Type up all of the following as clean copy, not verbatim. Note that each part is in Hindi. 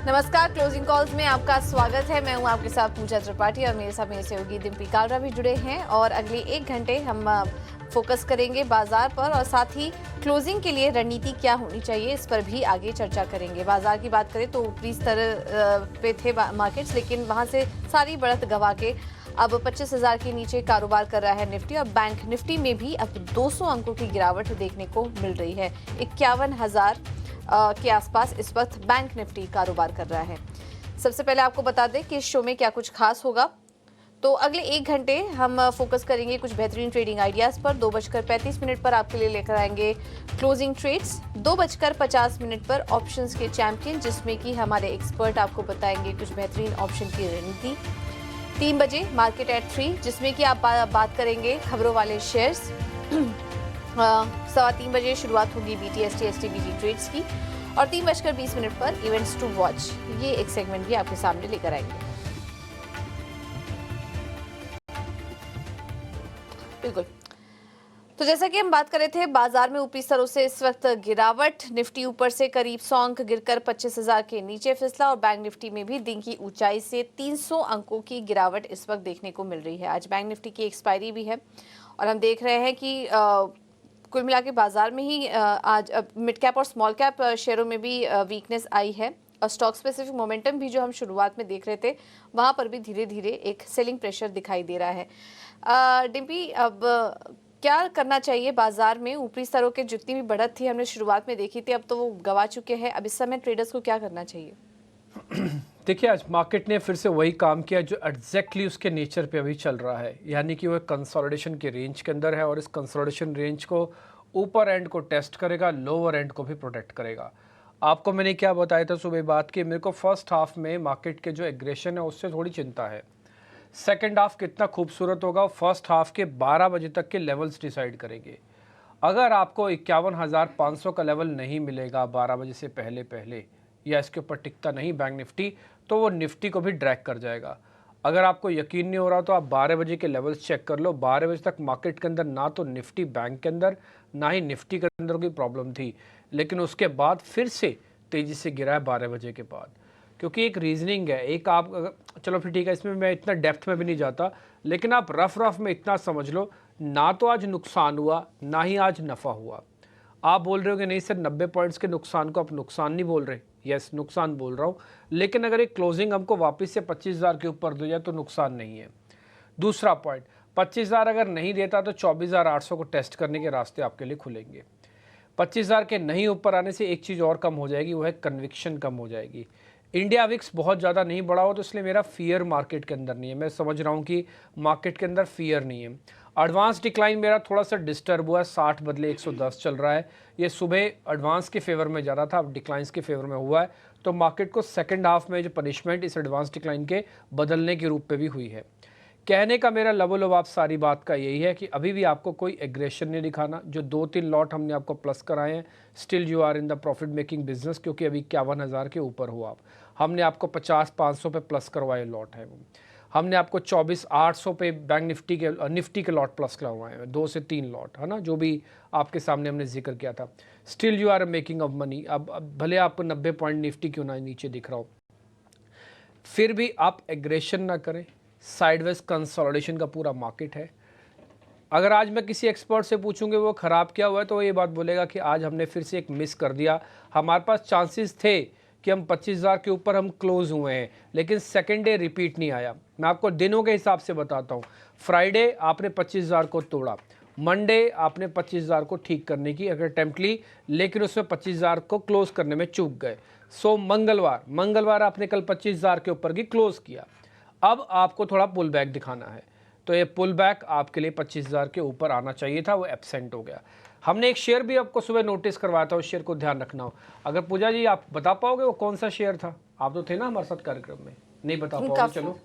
नमस्कार, क्लोजिंग कॉल्स में आपका स्वागत है। मैं हूं आपके साथ पूजा त्रिपाठी और मेरे साथ मेरे सहयोगी डिम्पी कालरा भी जुड़े हैं और अगले 1 घंटे हम फोकस करेंगे बाजार पर और साथ ही क्लोजिंग के लिए रणनीति क्या होनी चाहिए इस पर भी आगे चर्चा करेंगे। बाजार की बात करें तो ऊपरी स्तर पे थे मार्केट्स, लेकिन वहां से सारी बढ़त गंवा के अब 25,000 के नीचे कारोबार कर रहा है निफ्टी और बैंक निफ्टी में भी अब 200 अंकों की गिरावट देखने को मिल रही है। 51,000 के आसपास इस वक्त बैंक निफ्टी कारोबार कर रहा है। सबसे पहले आपको बता दें कि इस शो में क्या कुछ खास होगा। तो अगले 1 घंटे हम फोकस करेंगे कुछ बेहतरीन ट्रेडिंग आइडियाज पर। 2:35 पर आपके लिए लेकर आएंगे क्लोजिंग ट्रेड्स। 2:50 पर ऑप्शंस के चैंपियन, जिसमें कि हमारे एक्सपर्ट आपको बताएंगे कुछ बेहतरीन ऑप्शन की रणनीति। 3 बजे मार्केट एट 3, जिसमें कि आप बात करेंगे खबरों वाले शेयर्स। 3:15 बजे शुरुआत होगी BTST STBT ट्रेड्स की और 3:20 पर इवेंट्स टू वॉच, ये एक सेगमेंट भी आपके सामने लेकर आएंगे। बिल्कुल, तो जैसा कि हम बात कर रहे थे, बाजार में ऊपरी स्तरों से इस वक्त गिरावट। निफ्टी ऊपर से करीब 100 अंक गिरकर 25,000 के नीचे फिसला और बैंक निफ्टी में भी दिन की ऊंचाई से 300 अंकों की गिरावट इस वक्त देखने को मिल रही है। आज बैंक निफ्टी की एक्सपायरी भी है और हम देख रहे हैं कि कुल मिला के बाजार में ही आज मिड कैप और स्मॉल कैप शेयरों में भी वीकनेस आई है और स्टॉक स्पेसिफिक मोमेंटम भी जो हम शुरुआत में देख रहे थे वहां पर भी धीरे धीरे एक सेलिंग प्रेशर दिखाई दे रहा है। डिम्पी, अब क्या करना चाहिए बाजार में? ऊपरी स्तरों के जितनी भी बढ़त थी हमने शुरुआत में देखी थी, अब तो वो गवा चुके हैं। अब इस समय ट्रेडर्स को क्या करना चाहिए? देखिए, आज मार्केट ने फिर से वही काम किया जो एग्जैक्टली उसके नेचर पे अभी चल रहा है, यानी कि वो कंसोलिडेशन के रेंज के अंदर है और इस कंसोलिडेशन रेंज को ऊपर एंड को टेस्ट करेगा, लोअर एंड को भी प्रोटेक्ट करेगा। आपको मैंने क्या बताया था सुबह बात की, मेरे को फर्स्ट हाफ में मार्केट के जो एग्रेशन है उससे थोड़ी चिंता है। सेकेंड हाफ कितना खूबसूरत होगा, फर्स्ट हाफ के 12 बजे तक के लेवल्स डिसाइड करेंगे। अगर आपको 51,500 का लेवल नहीं मिलेगा 12 बजे से पहले या इसके ऊपर टिकता नहीं बैंक निफ्टी, तो वो निफ्टी को भी ड्रैग कर जाएगा। अगर आपको यकीन नहीं हो रहा तो आप 12 बजे के लेवल्स चेक कर लो। 12 बजे तक मार्केट के अंदर ना तो निफ्टी बैंक के अंदर ना ही निफ्टी के अंदर कोई प्रॉब्लम थी, लेकिन उसके बाद फिर से तेज़ी से गिरा है 12 बजे के बाद, क्योंकि एक रीजनिंग है। एक आप चलो फिर ठीक है, इसमें मैं इतना डेप्थ में भी नहीं जाता, लेकिन आप रफ में इतना समझ लो, ना तो आज नुकसान हुआ ना ही आज नफ़ा हुआ। आप बोल रहे हो कि नहीं सर 90 पॉइंट्स के नुकसान को आप नुकसान नहीं बोल रहे। यस, नुकसान बोल रहा हूँ, लेकिन अगर एक क्लोजिंग हमको वापस से 25,000 के ऊपर दे जाए तो नुकसान नहीं है। दूसरा पॉइंट, 25,000 अगर नहीं देता तो 24,800 को टेस्ट करने के रास्ते आपके लिए खुलेंगे। 25,000 के नहीं ऊपर आने से एक चीज़ और कम हो जाएगी, वो है कन्विक्शन कम हो जाएगी। इंडिया विक्स बहुत ज़्यादा नहीं बढ़ा हो तो इसलिए मेरा फियर मार्केट के अंदर नहीं है। मैं समझ रहा हूँ कि मार्केट के अंदर फियर नहीं है। एडवांस डिक्लाइन मेरा थोड़ा सा डिस्टर्ब हुआ है, 60 बदले 110 चल रहा है। ये सुबह एडवांस के फेवर में जा रहा था, अब डिक्लाइंस के फेवर में हुआ है, तो मार्केट को सेकंड हाफ में जो पनिशमेंट इस एडवांस डिक्लाइन के बदलने के रूप में भी हुई है। कहने का मेरा लबोलबाप सारी बात का यही है कि अभी भी आपको कोई एग्रेशन नहीं दिखाना। जो 2-3 लॉट हमने आपको प्लस कराए हैं, still you are in the profit making business, क्योंकि अभी 51,000 के ऊपर हो आप। हमने आपको 50-500 पे प्लस करवाए लॉट है। हमने आपको 24,800 पे बैंक निफ्टी के लॉट प्लस करवाए हैं, 2 से 3 लॉट, है ना, जो भी आपके सामने हमने जिक्र किया था। Still you are making of money. अब भले आपको 90 पॉइंट निफ्टी क्यों ना नीचे दिख रहा हो, फिर भी आप एग्रेशन ना करें। साइडवेज कंसोलिडेशन का पूरा मार्केट है। अगर आज मैं किसी एक्सपर्ट से पूछूंगे वो ख़राब क्या हुआ है, तो वो ये बात बोलेगा कि आज हमने फिर से एक मिस कर दिया। हमारे पास चांसेस थे कि हम 25,000 के ऊपर हम क्लोज हुए हैं, लेकिन सेकेंड डे रिपीट नहीं आया। मैं आपको दिनों के हिसाब से बताता हूँ। फ्राइडे आपने 25,000 को तोड़ा, मंडे आपने 25,000 को ठीक करने की अगर अटेम्प्ट ली, लेकिन उसमें 25,000 को क्लोज करने में चूक गए। सो मंगलवार आपने कल 25,000 के ऊपर की क्लोज किया। अब आपको थोड़ा पुल बैक दिखाना है, तो ये पुल बैक आपके लिए 25,000 के ऊपर आना चाहिए था, वो एब्सेंट हो गया। हमने एक शेयर भी आपको सुबह नोटिस करवाया था, उस शेयर को ध्यान रखना हो। अगर पूजा जी आप बता पाओगे वो कौन सा शेयर था? आप तो थे ना हमारे साथ कार्यक्रम में, नहीं बता पाओगे? चलो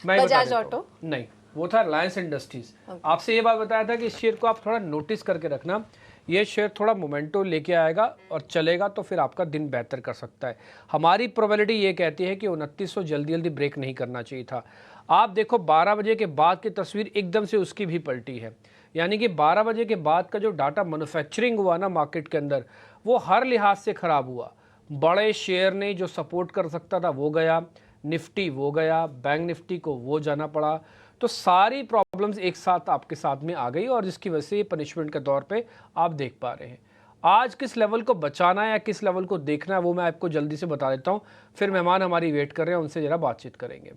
मैं बजाज ऑटो नहीं, वो था रिलायंस इंडस्ट्रीज। आपसे ये बात बताया था कि इस शेयर को आप थोड़ा नोटिस करके रखना। ये शेयर थोड़ा मोमेंटो लेके आएगा और चलेगा तो फिर आपका दिन बेहतर कर सकता है। हमारी प्रोबेबिलिटी ये कहती है कि 2900 जल्दी ब्रेक नहीं करना चाहिए था। आप देखो 12 बजे के बाद की तस्वीर एकदम से उसकी भी पलटी है, यानी कि 12 बजे के बाद का जो डाटा मैन्युफैक्चरिंग हुआ ना मार्केट के अंदर, वो हर लिहाज से ख़राब हुआ। बड़े शेयर ने जो सपोर्ट कर सकता था वो गया, निफ्टी वो गया, बैंक निफ्टी को वो जाना पड़ा। तो सारी प्रॉब्लम्स एक साथ आपके साथ में आ गई और जिसकी वजह से ये पनिशमेंट के तौर पे आप देख पा रहे हैं। आज किस लेवल को बचाना है या किस लेवल को देखना है वो मैं आपको जल्दी से बता देता हूँ, फिर मेहमान हमारी वेट कर रहे हैं, उनसे ज़रा बातचीत करेंगे।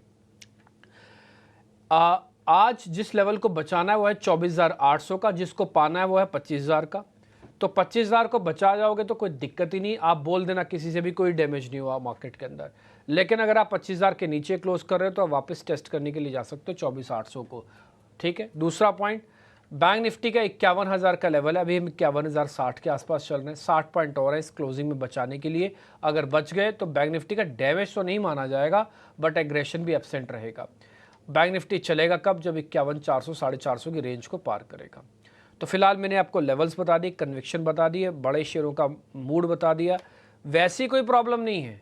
आज जिस लेवल को बचाना है वो है 24,800 का, जिसको पाना है वो है 25,000 का। तो 25,000 को बचा जाओगे तो कोई दिक्कत ही नहीं, आप बोल देना किसी से भी कोई डैमेज नहीं हुआ मार्केट के अंदर। लेकिन अगर आप 25,000 के नीचे क्लोज कर रहे हो तो आप वापस टेस्ट करने के लिए जा सकते हो 24,800 को। ठीक है, दूसरा पॉइंट, बैंक निफ्टी का 51,000 का लेवल है, अभी हम 51,060 के आसपास चल रहे हैं। 60 पॉइंट और है इस क्लोजिंग में बचाने के लिए। अगर बच गए तो बैंक निफ्टी का डैमेज तो नहीं माना जाएगा, बट एग्रेशन भी एब्सेंट रहेगा। बैंक निफ्टी चलेगा कब? जब 51,400 450 की रेंज को पार करेगा। तो फिलहाल मैंने आपको लेवल्स बता दिए, कन्विक्शन बता दिए, बड़े शेयरों का मूड बता दिया। वैसी कोई प्रॉब्लम नहीं है।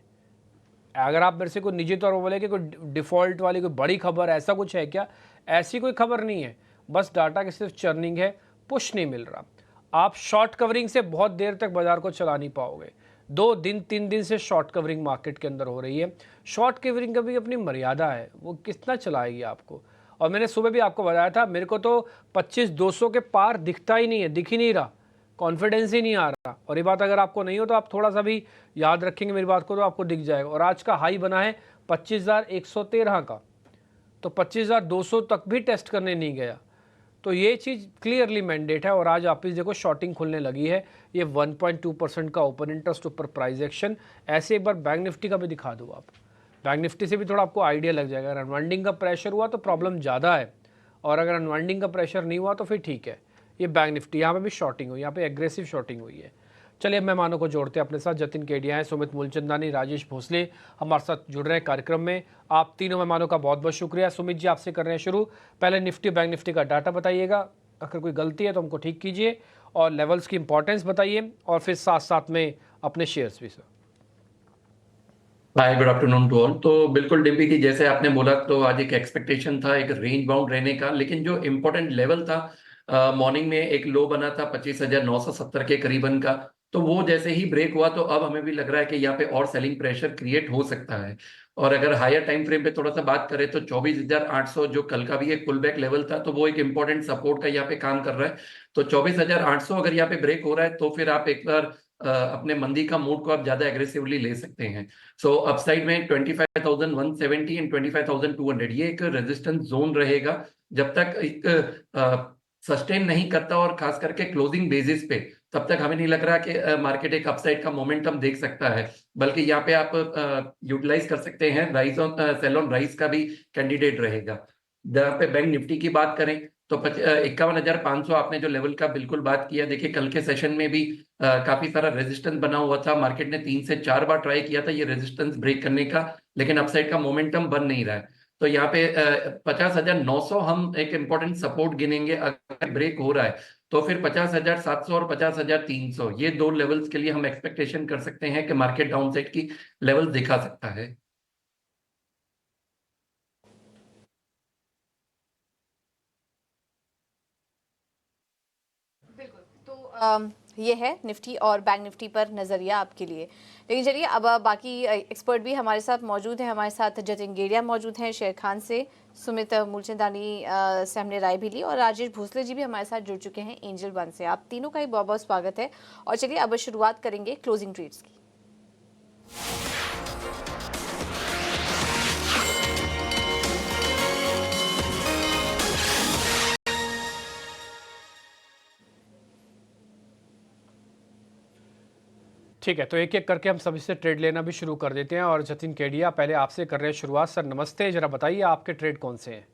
अगर आप मेरे से कोई निजी तौर पर बोले कि कोई डिफ़ॉल्ट वाली कोई बड़ी खबर ऐसा कुछ है क्या, ऐसी कोई खबर नहीं है। बस डाटा की सिर्फ चर्निंग है, पुश नहीं मिल रहा। आप शॉर्ट कवरिंग से बहुत देर तक बाजार को चला नहीं पाओगे। 2 दिन 3 दिन से शॉर्ट कवरिंग मार्केट के अंदर हो रही है। शॉर्ट कवरिंग का भी अपनी मर्यादा है, वो कितना चलाएगी आपको। और मैंने सुबह भी आपको बताया था, मेरे को तो 25,200 के पार दिखता ही नहीं है, दिख ही नहीं रहा, कॉन्फिडेंस ही नहीं आ रहा। और ये बात अगर आपको नहीं हो तो आप थोड़ा सा भी याद रखेंगे मेरी बात को तो आपको दिख जाएगा। और आज का हाई बना है 25,113 का, तो 25,200 तक भी टेस्ट करने नहीं गया। तो ये चीज़ क्लियरली मैंडेट है। और आज आप इस देखो शॉर्टिंग खुलने लगी है, ये 1.2% का ओपन इंटरेस्ट ऊपर प्राइस एक्शन। ऐसे एक बार बैंक निफ्टी का भी दिखा दो आप, बैंक निफ्टी से भी थोड़ा आपको आइडिया लग जाएगा। अगर अनवाइंडिंग का प्रेशर हुआ तो प्रॉब्लम ज़्यादा है, और अगर अनवाइंडिंग का प्रेशर नहीं हुआ तो फिर ठीक है। ये बैंक निफ्टी, यहाँ पे भी शॉर्टिंग हुई, यहाँ पे एग्रेसिव शॉर्टिंग हुई है। चलिए अब मेहमानों को जोड़ते हैं अपने साथ। जतिन केडिया हैं, सुमित मूलचंदानी, राजेश भोसले हमारे साथ जुड़ रहे हैं कार्यक्रम में। आप तीनों मेहमानों का बहुत बहुत शुक्रिया। सुमित जी, आपसे कर रहे हैं शुरू। पहले निफ्टी बैंक निफ्टी का डाटा बताइएगा, अगर कोई गलती है तो हमको ठीक कीजिए, और लेवल्स की इंपॉर्टेंस बताइए, और फिर साथ साथ में अपने शेयर्स भी। Sir, hi, good afternoon to all. तो बिल्कुल डिम्पी की जैसे आपने बोला, तो आज एक एक्सपेक्टेशन था एक रेंज बाउंड रहने का, लेकिन जो इम्पोर्टेंट लेवल था मॉर्निंग में एक लो बना था 25,970 के करीबन का, तो वो जैसे ही ब्रेक हुआ तो अब हमें भी लग रहा है कि यहाँ पे और सेलिंग प्रेशर क्रिएट हो सकता है। और अगर हायर टाइम फ्रेम पे थोड़ा सा बात करें तो 24,800 जो कल का भी एक पुल बैक लेवल था, तो वो एक इंपॉर्टेंट सपोर्ट का यहाँ पे काम कर रहा है। तो 24,800 अगर यहाँ पे ब्रेक हो रहा है तो फिर आप एक बार अपने मंदी का मूड को आप ज्यादा एग्रेसिवली ले सकते हैं। सो अपसाइड में 25,170 एंड 25,200 ये एक रेजिस्टेंस जोन रहेगा जब तक एक सस्टेन नहीं करता, और खास करके क्लोजिंग बेसिस पे तब तक हमें नहीं लग रहा कि मार्केट एक अपसाइड का मोमेंटम देख सकता है। बल्कि यहाँ पे आप यूटिलाइज कर सकते हैं rise on sale on rise का भी कैंडिडेट रहेगा। जहाँ पे बैंक निफ्टी की बात करें तो 51,500 आपने जो लेवल का बिल्कुल बात किया, देखिए कल के सेशन में भी काफी सारा रेजिस्टेंस बना हुआ था। मार्केट ने 3 से 4 बार ट्राई किया था ये रेजिस्टेंस ब्रेक करने का, लेकिन अपसाइड का मोमेंटम बन नहीं रहा है। तो यहाँ पे 50,900 हम एक इम्पोर्टेंट सपोर्ट गिनेंगे। अगर ब्रेक हो रहा है तो फिर 50,700 और 50,300 ये दो लेवल्स के लिए हम एक्सपेक्टेशन कर सकते हैं कि मार्केट डाउन साइड की लेवल दिखा सकता है। ये है निफ्टी और बैंक निफ्टी पर नज़रिया आपके लिए। लेकिन चलिए अब बाकी एक्सपर्ट भी हमारे साथ मौजूद हैं। हमारे साथ जतिन गेडिया मौजूद हैं शेर खान से, सुमित मूलचंदानी से हमने राय भी ली, और राजेश भोसले जी भी हमारे साथ जुड़ चुके हैं एंजल वन से। आप तीनों का ही बहुत बहुत स्वागत है। और चलिए अब शुरुआत करेंगे क्लोजिंग ट्रेड्स की। ठीक है, तो एक एक करके हम सभी से ट्रेड लेना भी शुरू कर देते हैं। और जतिन केडिया, पहले आपसे कर रहे हैं शुरुआत। सर नमस्ते, जरा बताइए आपके ट्रेड कौन से हैं?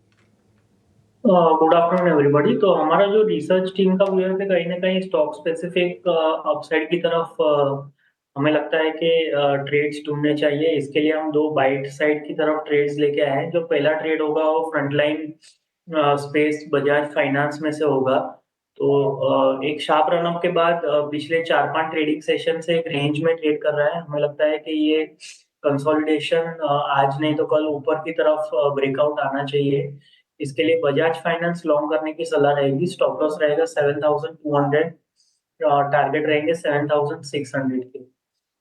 Good afternoon everybody. तो हमारा जो रिसर्च टीम का व्यू है कि कहीं ना कहीं स्टॉक स्पेसिफिक अपसाइड की तरफ हमें लगता है कि ट्रेड्स ढूंढने चाहिए। इसके लिए हम दो बाइट साइड की तरफ ट्रेड्स लेके आए हैं। जो पहला ट्रेड होगा वो फ्रंटलाइन स्पेस बजाज फाइनेंस में से होगा। तो एक शार्प रनअप के बाद पिछले 4-5 ट्रेडिंग सेशन से एक रेंज में ट्रेड कर रहा है। हमें लगता है कि ये कंसोलिडेशन आज नहीं तो कल ऊपर की तरफ ब्रेकआउट आना चाहिए। इसके लिए बजाज फाइनेंस लॉन्ग करने की सलाह रहेगी। स्टॉप लॉस रहेगा 7,200, टारगेट रहेंगे 7,600 के।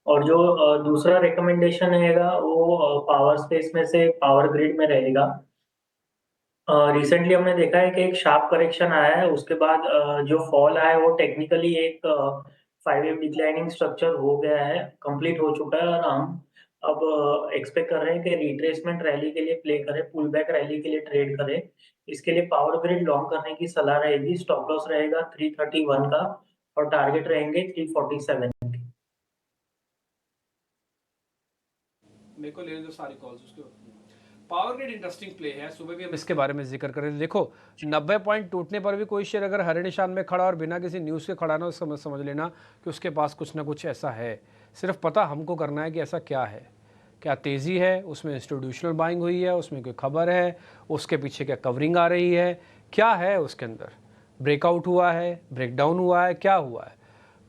और जो दूसरा रिकमेंडेशन रहेगा वो पावर स्पेस में से पावर ग्रिड में रहेगा। रिसेंटली हमने देखा है कि एक शार्प करेक्शन आया है, उसके बाद जो फॉल आया है वो टेक्निकली एक 5 वेव डिक्लाइनिंग स्ट्रक्चर हो गया है, कंप्लीट हो चुका है और हम अब एक्सपेक्ट कर रहे हैं कि रिट्रेसमेंट रैली के लिए प्ले करें, पुल बैक रैली के लिए ट्रेड करें। इसके लिए पावर ग्रिड लॉन्ग करने की सलाह रहेगी, स्टॉप लॉस रहेगा 331 का और टारगेट रहेंगे 347। मेरे को लेने दो सारी कॉल्स उसके बाद। पावर ग्रिड इंटरेस्टिंग प्ले है, सुबह भी हम इसके बारे में जिक्र करें। देखो 90 पॉइंट टूटने पर भी कोई शेयर अगर हरे निशान में खड़ा और बिना किसी न्यूज़ के खड़ा ना, समझ लेना कि उसके पास कुछ ना कुछ ऐसा है। सिर्फ पता हमको करना है कि ऐसा क्या है, क्या तेज़ी है, उसमें इंस्टीट्यूशनल बाइंग हुई है, उसमें कोई खबर है, उसके पीछे क्या कवरिंग आ रही है, क्या है उसके अंदर, ब्रेकआउट हुआ है, ब्रेकडाउन हुआ है, क्या हुआ है।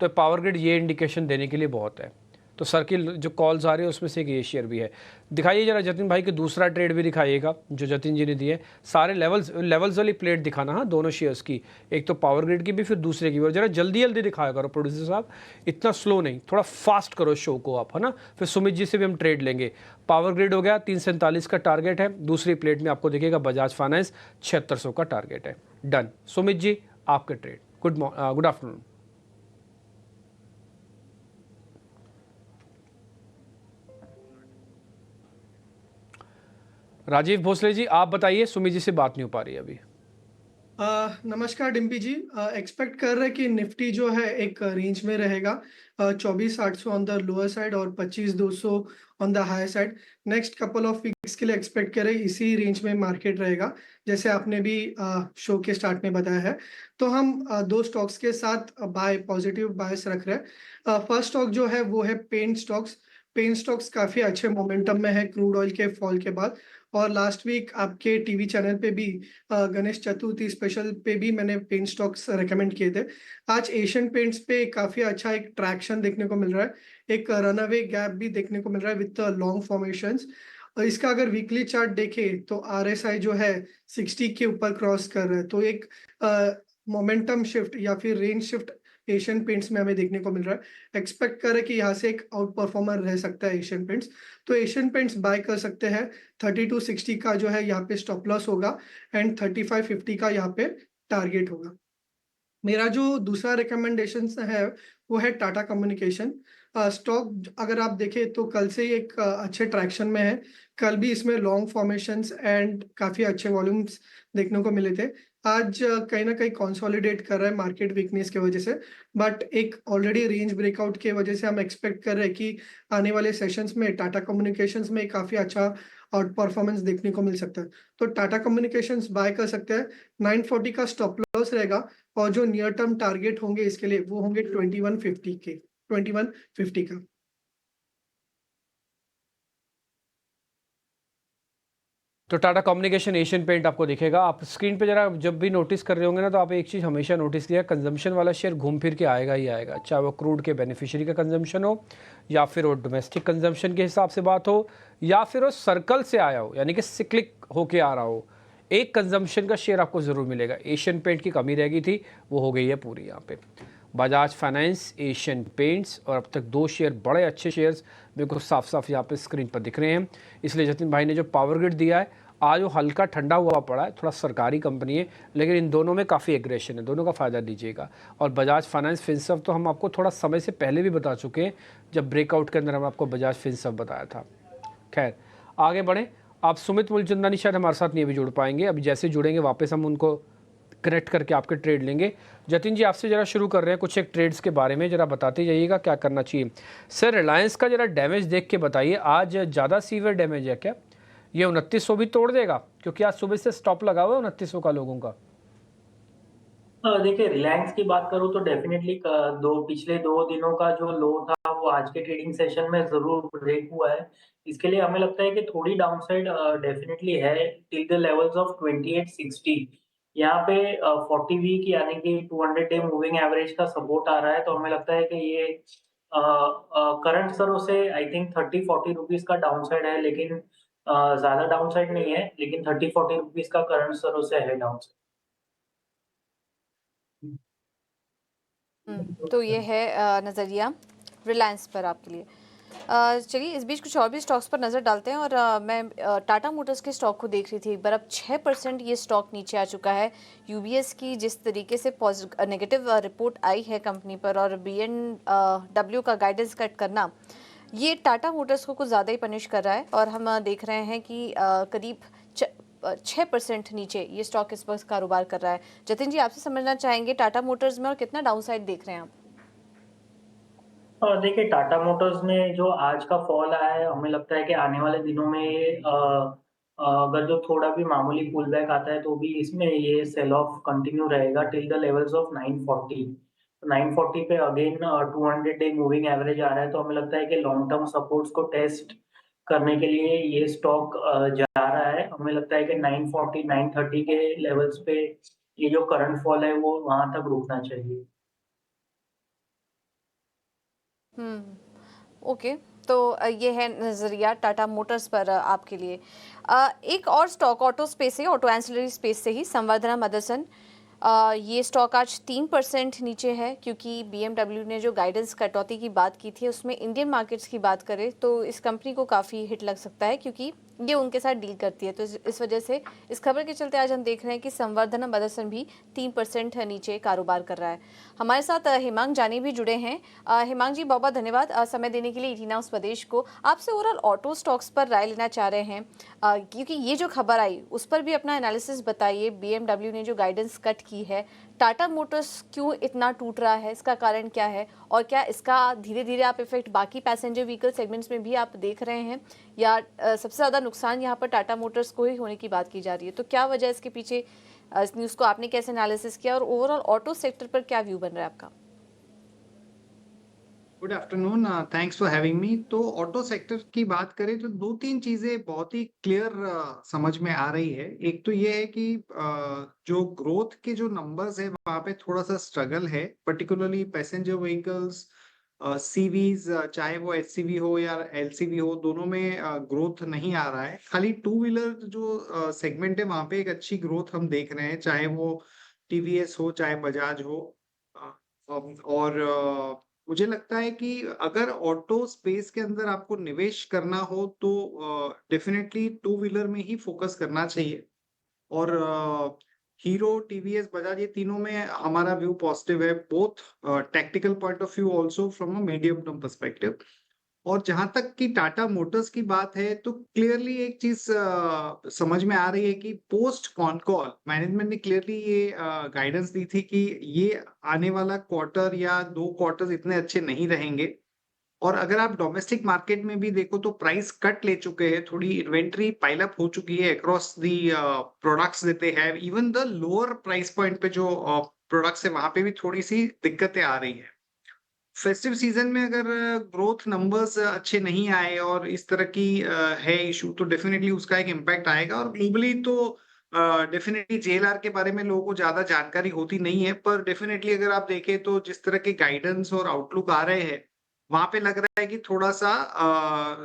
तो पावर ग्रिड ये इंडिकेशन देने के लिए बहुत है। तो सर्किल जो कॉल्स आ रही है उसमें से एक ये शेयर भी है। दिखाइए जरा जतिन भाई कि दूसरा ट्रेड भी दिखाइएगा जो जतिन जी ने दिए। सारे लेवल्स वाली प्लेट दिखाना, हाँ, दोनों शेयर्स की, एक तो पावर ग्रिड की भी फिर दूसरे की भी। और जरा जल्दी जल्दी दिखाया करो प्रोड्यूसर साहब, इतना स्लो नहीं, थोड़ा फास्ट करो शो को आप, है ना। फिर सुमित जी से भी हम ट्रेड लेंगे। पावर ग्रिड हो गया, 347 का टारगेट है। दूसरी प्लेट में आपको दिखेगा बजाज फाइनेंस 7600 का टारगेट है। डन। सुमित जी आपके trade. Good afternoon. Rajiv Bhosale ji आप बताइए, सुमित जी से बात नहीं हो पा रही है अभी। नमस्कार डिम्पी जी। एक्सपेक्ट कर रहे हैं कि निफ्टी जो है एक रेंज में रहेगा, 24,800 ऑन द लोअर साइड और 25,200 on the higher side. Next couple of weeks के लिए एक्सपेक्ट करें इसी रेंज में मार्केट रहेगा, जैसे आपने भी शो के स्टार्ट में बताया है। तो हम दो स्टॉक्स के साथ पॉजिटिव बायस रख रहे हैं। फर्स्ट स्टॉक जो है वो है पेंट स्टॉक्स। पेंट स्टॉक्स काफी अच्छे मोमेंटम में है क्रूड ऑयल के फॉल के बाद। और लास्ट वीक आपके टीवी चैनल पे भी गणेश चतुर्थी स्पेशल पे भी मैंने पेंट स्टॉक्स रेकमेंड किए थे। आज एशियन पेंट्स पे काफी अच्छा एक ट्रैक्शन देखने को मिल रहा है, एक रनअवे गैप भी देखने को मिल रहा है विद लॉन्ग फॉर्मेशंस। इसका अगर वीकली चार्ट देखें तो आरएसआई जो है 60 के ऊपर क्रॉस कर रहा है। तो एक मोमेंटम शिफ्ट या फिर रेंज शिफ्ट एशियन पेंट्स में हमें देखने को मिल रहा है। एक्सपेक्ट करें कि यहाँ से एक आउट परफॉर्मर रह सकता है एशियन पेंट्स। तो एशियन पेंट्स बाय कर सकते हैं। 3260 का जो है यहाँ पे स्टॉप लॉस होगा एंड 3550 का यहाँ पे टारगेट होगा। मेरा जो दूसरा रिकमेंडेशन है वो है टाटा कम्युनिकेशन स्टॉक। अगर आप देखें तो कल से ही एक अच्छे ट्रैक्शन में है। कल भी इसमें लॉन्ग फॉर्मेशंस एंड काफी अच्छे वॉल्यूम्स देखने को मिले थे। आज कहीं ना कहीं कंसोलिडेट कर रहा है मार्केट वीकनेस की वजह से, बट एक ऑलरेडी रेंज ब्रेकआउट की वजह से हम एक्सपेक्ट कर रहे हैं कि आने वाले सेशंस में टाटा कम्युनिकेशंस में काफी अच्छा आउट परफॉर्मेंस देखने को मिल सकता है। तो टाटा कम्युनिकेशंस बाय कर सकते हैं। 940 का स्टॉप लॉस रहेगा और जो नियर टर्म टारगेट होंगे इसके लिए वो होंगे 2150 का। तो टाटा कम्युनिकेशन एशियन पेंट आपको दिखेगा। आप स्क्रीन पे जरा जब भी नोटिस कर रहे होंगे ना, तो आप एक चीज़ हमेशा नोटिस किया, कंजम्पशन वाला शेयर घूम फिर के आएगा ही आएगा, चाहे वो क्रूड के बेनिफिशियरी का कंजम्पशन हो, या फिर वो डोमेस्टिक कंजम्पशन के हिसाब से बात हो, या फिर वो सर्कल से आया हो, यानी कि सिक्लिक होके आ रहा हो। एक कंजम्पशन का शेयर आपको ज़रूर मिलेगा। एशियन पेंट की कमी रह गई थी, वो हो गई है पूरी यहाँ पे। बजाज फाइनेंस, एशियन पेंट्स, और अब तक दो शेयर बड़े अच्छे शेयर्स मेरे को साफ साफ यहाँ पे स्क्रीन पर दिख रहे हैं। इसलिए जतिन भाई ने जो पावर ग्रिड दिया है, आज वो हल्का ठंडा हुआ पड़ा है, थोड़ा सरकारी कंपनी है, लेकिन इन दोनों में काफ़ी एग्रेशन है, दोनों का फ़ायदा लीजिएगा। और बजाज फाइनेंस फिनसर्व तो हम आपको थोड़ा समय से पहले भी बता चुके हैं, जब ब्रेकआउट के अंदर हम आपको बजाज फिनसर्व बताया था। खैर आगे बढ़ें। आप सुमित मूलचंदानी शायद हमारे साथ नहीं अभी जुड़ पाएंगे, अभी जैसे जुड़ेंगे वापस हम उनको कनेक्ट करके आपके ट्रेड लेंगे। जतिन जी आपसे जरा शुरू कर रहे हैं कुछ एक ट्रेड्स के बारे में, जरा बताते जाइएगा क्या करना चाहिए। सर रिलायंस का जरा डैमेज देख के बताइए, आज ज़्यादा सीवियर डैमेज है क्या? ये 2900 भी तोड़ देगा? क्योंकि आज सुबह से स्टॉप लगा हुआ है 2900 का लोगों का। देखिए, रिलायंस की बात करूँ तो डेफिनेटली पिछले 2 दिनों का जो लो था वो आज के ट्रेडिंग सेशन में ज़रूर ब्रेक हुआ है। इसके लिए हमें लगता है कि थोड़ी डाउनसाइड डेफिनेटली है टिल द लेवल्स ऑफ 2860। यहाँ पे 40 वीक यानी कि 200 डे मूविंग एवरेज का सपोर्ट आ रहा है, तो हमें लगता है कि ये करंट स्तरों से आई थिंक 30-40 रुपीज़ का डाउनसाइड है, लेकिन ज़्यादा डाउनसाइड नहीं है, लेकिन 30-40 रुपीज़ का करंट स्तरों से है डाउनसाइड। तो ये है नज़रिया रिलायंस पर आपके लिए। चलिए इस बीच कुछ और भी स्टॉक्स पर नज़र डालते हैं और मैं टाटा मोटर्स के स्टॉक को देख रही थी एक बार। अब 6% ये स्टॉक नीचे आ चुका है। यूबीएस की जिस तरीके से नेगेटिव रिपोर्ट आई है कंपनी पर और बीएनडब्ल्यू का गाइडेंस कट करना, ये टाटा मोटर्स को कुछ ज़्यादा ही पनिश कर रहा है और हम देख रहे हैं कि करीब 6% नीचे ये स्टॉक इस वक्त कारोबार कर रहा है। जतिन जी, आपसे समझना चाहेंगे टाटा मोटर्स में और कितना डाउनसाइड देख रहे हैं आप? देखिए, टाटा मोटर्स में जो आज का फॉल आया है, हमें लगता है कि आने वाले दिनों में अगर जो थोड़ा भी मामूली पुल बैक आता है तो भी इसमें ये सेल ऑफ कंटिन्यू रहेगा टिल द लेवल्स ऑफ 940। 940 पे अगेन 200 डे मूविंग एवरेज आ रहा है, तो हमें लगता है कि लॉन्ग टर्म सपोर्ट्स को टेस्ट करने के लिए ये स्टॉक जा रहा है। हमें लगता है कि 940 930 के लेवल्स पे ये जो करंट फॉल है वो वहां तक रुकना चाहिए। ओके, तो ये है नज़रिया टाटा मोटर्स पर आपके लिए। एक और स्टॉक ऑटो स्पेस है, ऑटो एंसिलरी स्पेस से ही, संवर्धना मदरसन। ये स्टॉक आज 3% नीचे है क्योंकि बीएमडब्ल्यू ने जो गाइडेंस कटौती की बात की थी उसमें इंडियन मार्केट्स की बात करें तो इस कंपनी को काफ़ी हिट लग सकता है क्योंकि ये उनके साथ डील करती है। तो इस वजह से इस खबर के चलते आज हम देख रहे हैं कि संवर्धना मदरसन भी 3% नीचे कारोबार कर रहा है। हमारे साथ हिमांग जानी भी जुड़े हैं। हिमांग जी, बहुत बहुत धन्यवाद समय देने के लिए इटीना स्वदेश को। आपसे ओवरऑल ऑटो स्टॉक्स पर राय लेना चाह रहे हैं क्योंकि ये जो खबर आई उस पर भी अपना एनालिसिस बताइए। बीएमडब्ल्यू ने जो गाइडेंस कट की है, टाटा मोटर्स क्यों इतना टूट रहा है, इसका कारण क्या है और क्या इसका धीरे धीरे आप इफेक्ट बाकी पैसेंजर व्हीकल सेगमेंट्स में भी आप देख रहे हैं या सबसे ज़्यादा नुकसान यहाँ पर टाटा मोटर्स को ही होने की बात की जा रही है? तो क्या वजह इसके पीछे, इस न्यूज़ को आपने कैसे एनालिसिस किया और ओवरऑल ऑटो सेक्टर पर क्या व्यू बन रहा है आपका? Good afternoon, thanks for having me. तो ऑटो सेक्टर की बात करें तो दो तीन चीजें बहुत ही क्लियर समझ में आ रही है। एक तो ये है कि जो ग्रोथ के जो नंबर्स है वहां पे थोड़ा सा स्ट्रगल है, पर्टिकुलरली पैसेंजर व्हीकल्स, सीवीज, चाहे वो एचसीवी हो या एलसीवी हो, दोनों में ग्रोथ नहीं आ रहा है। खाली टू व्हीलर जो सेगमेंट है वहां पे एक अच्छी ग्रोथ हम देख रहे हैं, चाहे वो टीवीएस हो चाहे बजाज हो। और मुझे लगता है कि अगर ऑटो स्पेस के अंदर आपको निवेश करना हो तो डेफिनेटली टू व्हीलर में ही फोकस करना चाहिए। और हीरो, टीवीएस, बजाज, ये तीनों में हमारा व्यू पॉजिटिव है, both technical point of view also from a medium term perspective. और जहां तक कि टाटा मोटर्स की बात है तो क्लियरली एक चीज समझ में आ रही है कि पोस्ट कॉन कॉल मैनेजमेंट ने क्लियरली ये गाइडेंस दी थी कि ये आने वाला क्वार्टर या 2 क्वार्टर्स इतने अच्छे नहीं रहेंगे। और अगर आप डोमेस्टिक मार्केट में भी देखो तो प्राइस कट ले चुके हैं, थोड़ी इन्वेंट्री पाइल अप हो चुकी है अक्रॉस दी प्रोडक्ट्स देते हैं। Even the lower price point पे जो प्रोडक्ट्स है वहां पे भी थोड़ी सी दिक्कतें आ रही है। फेस्टिव सीजन में अगर ग्रोथ नंबर्स अच्छे नहीं आए और इस तरह की है इशू तो डेफिनेटली उसका एक इम्पैक्ट आएगा। और ग्लोबली तो डेफिनेटली जेएलआर के बारे में लोगों को ज्यादा जानकारी होती नहीं है, पर डेफिनेटली अगर आप देखें तो जिस तरह के गाइडेंस और आउटलुक आ रहे हैं वहां पे लग रहा है कि थोड़ा सा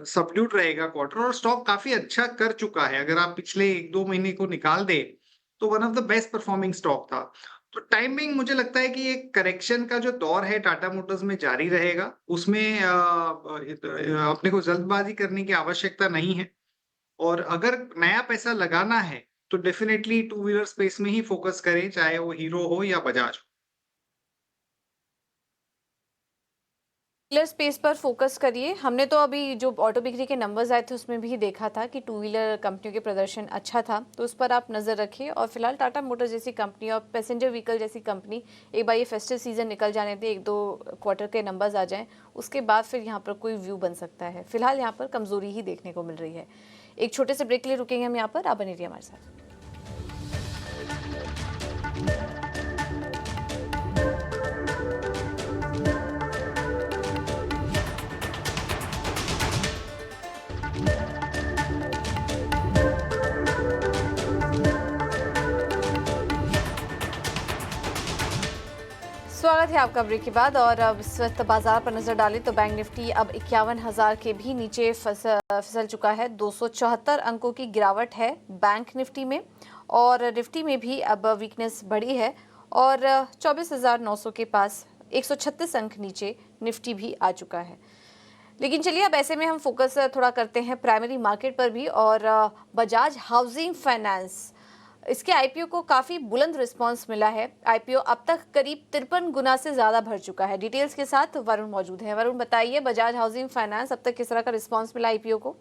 सबड्यूट रहेगा क्वार्टर। और स्टॉक काफी अच्छा कर चुका है, अगर आप पिछले 1-2 महीने को निकाल दे तो one of the best performing stock था। तो टाइमिंग मुझे लगता है कि एक करेक्शन का जो दौर है टाटा मोटर्स में जारी रहेगा, उसमें अपने को जल्दबाजी करने की आवश्यकता नहीं है। और अगर नया पैसा लगाना है तो डेफिनेटली टू व्हीलर स्पेस में ही फोकस करें, चाहे वो हीरो हो या बजाज हो। व्हीलर स्पेस पर फोकस करिए। हमने तो अभी जो ऑटो बिक्री के नंबर्स आए थे उसमें भी देखा था कि टू व्हीलर कंपनियों के प्रदर्शन अच्छा था, तो उस पर आप नज़र रखिए। और फिलहाल टाटा मोटर्स जैसी कंपनी और पैसेंजर व्हीकल जैसी कंपनी, एक बार ये फेस्टिव सीजन निकल जाने दें, 1-2 क्वार्टर के नंबर्स आ जाएं, उसके बाद फिर यहाँ पर कोई व्यू बन सकता है। फिलहाल यहाँ पर कमजोरी ही देखने को मिल रही है। एक छोटे से ब्रेक के लिए रुकेंगे हम यहाँ पर, आप बने रहिए हमारे साथ। स्वागत है आपका ब्रेक के बाद। और अब इस वक्त बाजार पर नजर डालें तो बैंक निफ्टी अब 51,000 के भी नीचे फिसल चुका है। 274 अंकों की गिरावट है बैंक निफ्टी में और निफ्टी में भी अब वीकनेस बढ़ी है और 24,900 के पास 136 अंक नीचे निफ्टी भी आ चुका है। लेकिन चलिए अब ऐसे में हम फोकस थोड़ा करते हैं प्राइमरी मार्केट पर भी, और बजाज हाउसिंग फाइनेंस, इसके आईपीओ को काफ़ी बुलंद रिस्पांस मिला है। आईपीओ अब तक करीब 53 गुना से ज़्यादा बढ़ चुका है। डिटेल्स के साथ वरुण मौजूद है। वरुण, बताइए बजाज हाउसिंग फाइनेंस अब तक किस तरह का रिस्पांस मिला आईपीओ को?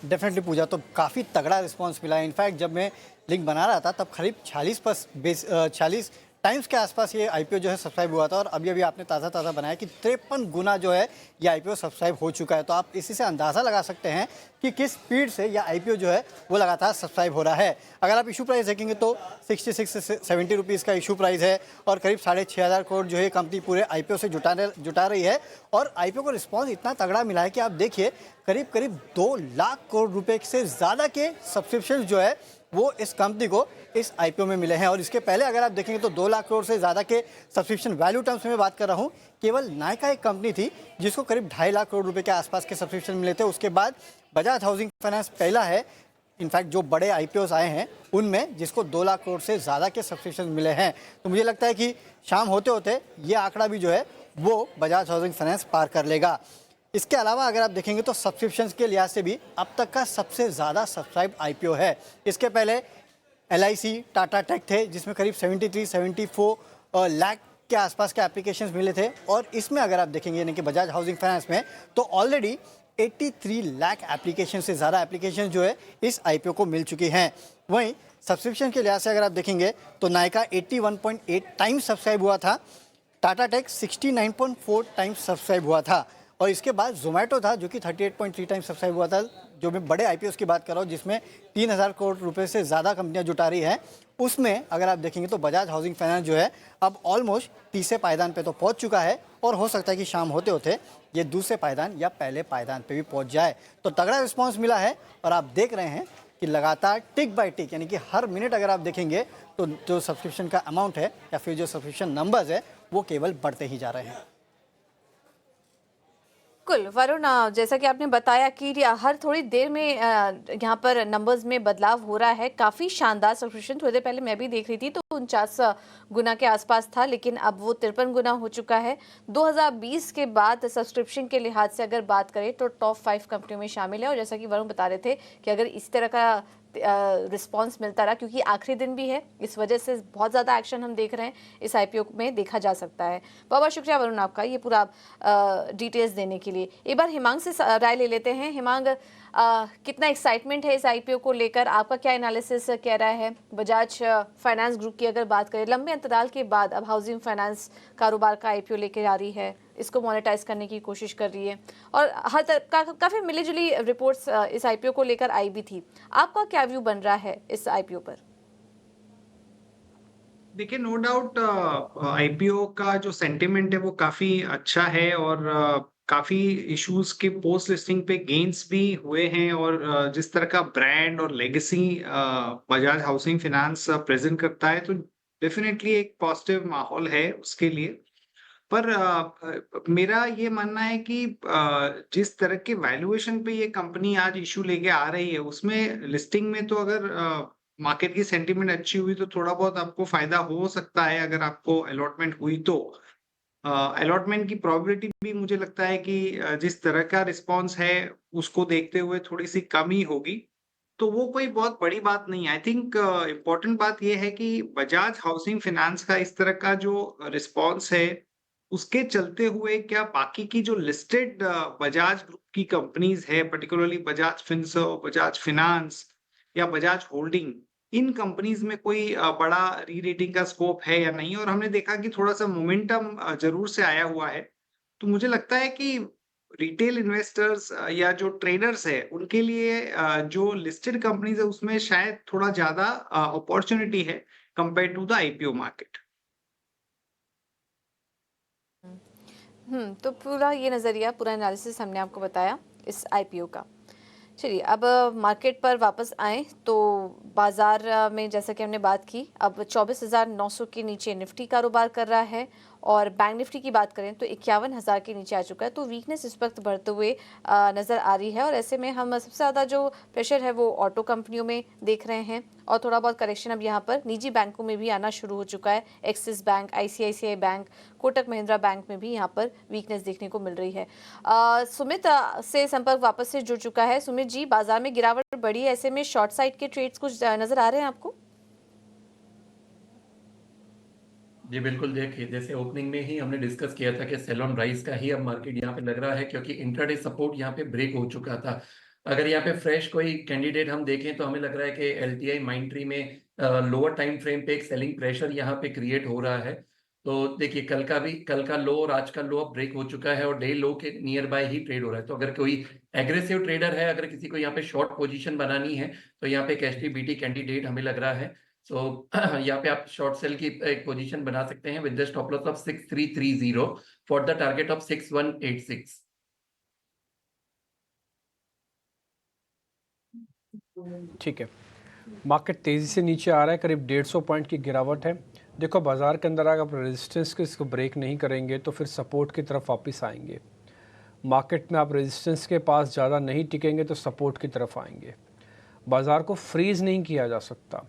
डेफिनेटली पूजा, तो काफ़ी तगड़ा रिस्पांस मिला है। इनफैक्ट जब मैं लिंक बना रहा था तब करीब 46 टाइम्स के आसपास ये आईपीओ जो है सब्सक्राइब हुआ था, और अभी अभी आपने ताज़ा बनाया कि 53 गुना जो है ये आईपीओ सब्सक्राइब हो चुका है। तो आप इसी से अंदाज़ा लगा सकते हैं कि किस स्पीड से यह आईपीओ जो है वो लगातार सब्सक्राइब हो रहा है। अगर आप इशू प्राइस देखेंगे तो 66 से 70 रुपीज़ का इशू प्राइस है, और करीब 6,500 करोड़ जो है कंपनी पूरे आईपीओ से जुटा रही है। और आईपीओ को रिस्पॉन्स इतना तगड़ा मिला है कि आप देखिए करीब 2 लाख करोड़ रुपए से ज़्यादा के सब्सक्रिप्शन जो है वो इस कंपनी को इस आईपीओ में मिले हैं। और इसके पहले अगर आप देखेंगे तो 2 लाख करोड़ से ज़्यादा के सब्सक्रिप्शन वैल्यू टर्म्स में बात कर रहा हूँ, केवल नायका एक कंपनी थी जिसको करीब 2.5 लाख करोड़ रुपए के आसपास के सब्सक्रिप्शन मिले थे। उसके बाद बजाज हाउसिंग फाइनेंस पहला है इनफैक्ट जो बड़े आईपीओस आए हैं उनमें जिसको 2 लाख करोड़ से ज़्यादा के सब्सक्रिप्शन मिले हैं। तो मुझे लगता है कि शाम होते होते ये आंकड़ा भी जो है वो बजाज हाउसिंग फाइनेंस पार कर लेगा। इसके अलावा अगर आप देखेंगे तो सब्सक्रिप्शंस के लिहाज से भी अब तक का सबसे ज़्यादा सब्सक्राइब आईपीओ है। इसके पहले एलआईसी, टाटा टेक थे जिसमें करीब 74 लाख के आसपास के एप्लीकेशंस मिले थे, और इसमें अगर आप देखेंगे यानी कि बजाज हाउसिंग फाइनेंस में तो ऑलरेडी 83 लाख एप्लीकेशन से ज़्यादा एप्लीकेशन जो है इस आईपीओ को मिल चुकी हैं। वहीं सब्सक्रिप्शन के लिहाज से अगर आप देखेंगे तो नायका 81.8 टाइम्स सब्सक्राइब हुआ था, टाटा टेक 69.4 टाइम्स सब्सक्राइब हुआ था, और इसके बाद जोमेटो था जो कि 38.3 टाइम्स सब्सक्राइब हुआ था। जो मैं बड़े आईपीओ की बात कर रहा हूँ जिसमें 3,000 करोड़ रुपए से ज़्यादा कंपनियां जुटा रही हैं, उसमें अगर आप देखेंगे तो बजाज हाउसिंग फाइनेंस जो है अब ऑलमोस्ट तीसरे पायदान पे तो पहुंच चुका है, और हो सकता है कि शाम होते होते ये दूसरे पायदान या पहले पायदान पे भी पहुंच जाए। तो तगड़ा रिस्पॉन्स मिला है, और आप देख रहे हैं कि लगातार टिक बाय टिक यानी कि हर मिनट अगर आप देखेंगे तो जो सब्सक्रिप्शन का अमाउंट है या फिर जो सब्सक्रिप्शन नंबर्स है वो केवल बढ़ते ही जा रहे हैं। बिल्कुल वरुण, जैसा कि आपने बताया कि हर थोड़ी देर में यहाँ पर नंबर्स में बदलाव हो रहा है। काफ़ी शानदार सब्सक्रिप्शन थोड़ी देर पहले मैं भी देख रही थी तो 49 गुना के आसपास था, लेकिन अब वो 53 गुना हो चुका है। 2020 के बाद सब्सक्रिप्शन के लिहाज से अगर बात करें तो टॉप 5 कंपनियों में शामिल है। और जैसा कि वरुण बता रहे थे कि अगर इस तरह का रिस्पांस मिलता रहा, क्योंकि आखिरी दिन भी है, इस वजह से बहुत ज़्यादा एक्शन हम देख रहे हैं इस आईपीओ में देखा जा सकता है। बहुत शुक्रिया वरुण आपका ये पूरा डिटेल्स देने के लिए। एक बार हिमांग से राय ले लेते हैं। हिमांग, कितना एक्साइटमेंट है इस आईपीओ को लेकर, आपका क्या एनालिसिस कह रहा है? बजाज फाइनेंस ग्रुप की अगर बात करें, लंबे अंतराल के बाद अब हाउसिंग फाइनेंस कारोबार का आईपीओ लेकर आ रही है, इसको मोनेटाइज करने की कोशिश कर रही है, और हर काफ़ी मिलीजुली रिपोर्ट्स इस आईपीओ को लेकर आई भी थी। आपका क्या व्यू बन रहा है इस आईपीओ पर? देखिए, नो डाउट आईपीओ का जो सेंटिमेंट है वो काफी अच्छा है, और काफी इश्यूज के पोस्ट लिस्टिंग पे गेन्स भी हुए हैं, और जिस तरह का ब्रांड और legacy Bajaj housing finance present करता है तो डेफिनेटली एक पॉजिटिव माहौल है उसके लिए। पर मेरा ये मानना है कि जिस तरह के वैल्यूएशन पे ये कंपनी आज इशू लेके आ रही है उसमें लिस्टिंग में तो अगर मार्केट की सेंटीमेंट अच्छी हुई तो थोड़ा बहुत आपको फायदा हो सकता है अगर आपको अलॉटमेंट हुई तो। अलॉटमेंट की प्रोबेबिलिटी भी मुझे लगता है कि जिस तरह का रिस्पॉन्स है उसको देखते हुए थोड़ी सी कम ही होगी, तो वो कोई बहुत बड़ी बात नहीं है। आई थिंक इम्पोर्टेंट बात ये है कि बजाज हाउसिंग फाइनेंस का इस तरह का जो रिस्पॉन्स है उसके चलते हुए क्या बाकी की जो लिस्टेड बजाज ग्रुप की कंपनीज है, particularly Bajaj Finserv, Bajaj finance या बजाज होल्डिंग, इन कंपनीज में कोई बड़ा री रेटिंग का स्कोप है या नहीं। और हमने देखा कि थोड़ा सा मोमेंटम जरूर से आया हुआ है। तो मुझे लगता है कि रिटेल इन्वेस्टर्स या जो ट्रेडर्स है उनके लिए जो लिस्टेड कंपनीज है उसमें शायद थोड़ा ज्यादा अपॉर्चुनिटी है compare to the IPO market. तो पूरा ये नज़रिया, पूरा एनालिसिस हमने आपको बताया इस आईपीओ का। चलिए अब मार्केट पर वापस आएँ तो बाज़ार में जैसा कि हमने बात की, अब 24,900 के नीचे निफ्टी कारोबार कर रहा है, और बैंक निफ्टी की बात करें तो 51,000 के नीचे आ चुका है, तो वीकनेस इस वक्त बढ़ते हुए नज़र आ रही है। और ऐसे में हम सबसे ज़्यादा जो प्रेशर है वो ऑटो कंपनियों में देख रहे हैं और थोड़ा बहुत करेक्शन अब यहाँ पर निजी बैंकों में भी आना शुरू हो चुका है। Axis bank, ICICI bank, Kotak Mahindra bank में भी यहाँ पर वीकनेस देखने को मिल रही है। सुमित से संपर्क वापस से जुड़ चुका है। सुमित जी, बाजार में गिरावट बढ़ी है, ऐसे में शॉर्ट साइड के ट्रेड्स कुछ नजर आ रहे हैं आपको? जी बिल्कुल, देखिए जैसे ओपनिंग में ही हमने डिस्कस किया था कि सेल ऑन राइज का ही अब मार्केट यहाँ पे लग रहा है, क्योंकि इंट्राडे सपोर्ट यहाँ पे ब्रेक हो चुका था। अगर यहाँ पे फ्रेश कोई कैंडिडेट हम देखें तो हमें लग रहा है कि LTI माइंट्री में लोअर टाइम फ्रेम पे एक सेलिंग प्रेशर यहाँ पे क्रिएट हो रहा है। तो देखिए कल का लो और आज का लो अब ब्रेक हो चुका है और डे लो के नियर बाय ही ट्रेड हो रहा है। तो अगर कोई एग्रेसिव ट्रेडर है, अगर किसी को यहाँ पे शॉर्ट पोजीशन बनानी है तो यहाँ पे एक HTBT कैंडिडेट हमें लग रहा है। सो यहाँ पे आप शॉर्ट सेल की एक पोजीशन बना सकते हैं with the stop loss of 6330 for the target of 6186। ठीक है, मार्केट तेज़ी से नीचे आ रहा है, करीब 150 पॉइंट की गिरावट है। देखो बाजार के अंदर अगर आप रेजिस्टेंस को इसको ब्रेक नहीं करेंगे तो फिर सपोर्ट की तरफ वापस आएंगे। मार्केट में आप रेजिस्टेंस के पास ज़्यादा नहीं टिकेंगे तो सपोर्ट की तरफ आएंगे। बाजार को फ्रीज़ नहीं किया जा सकता,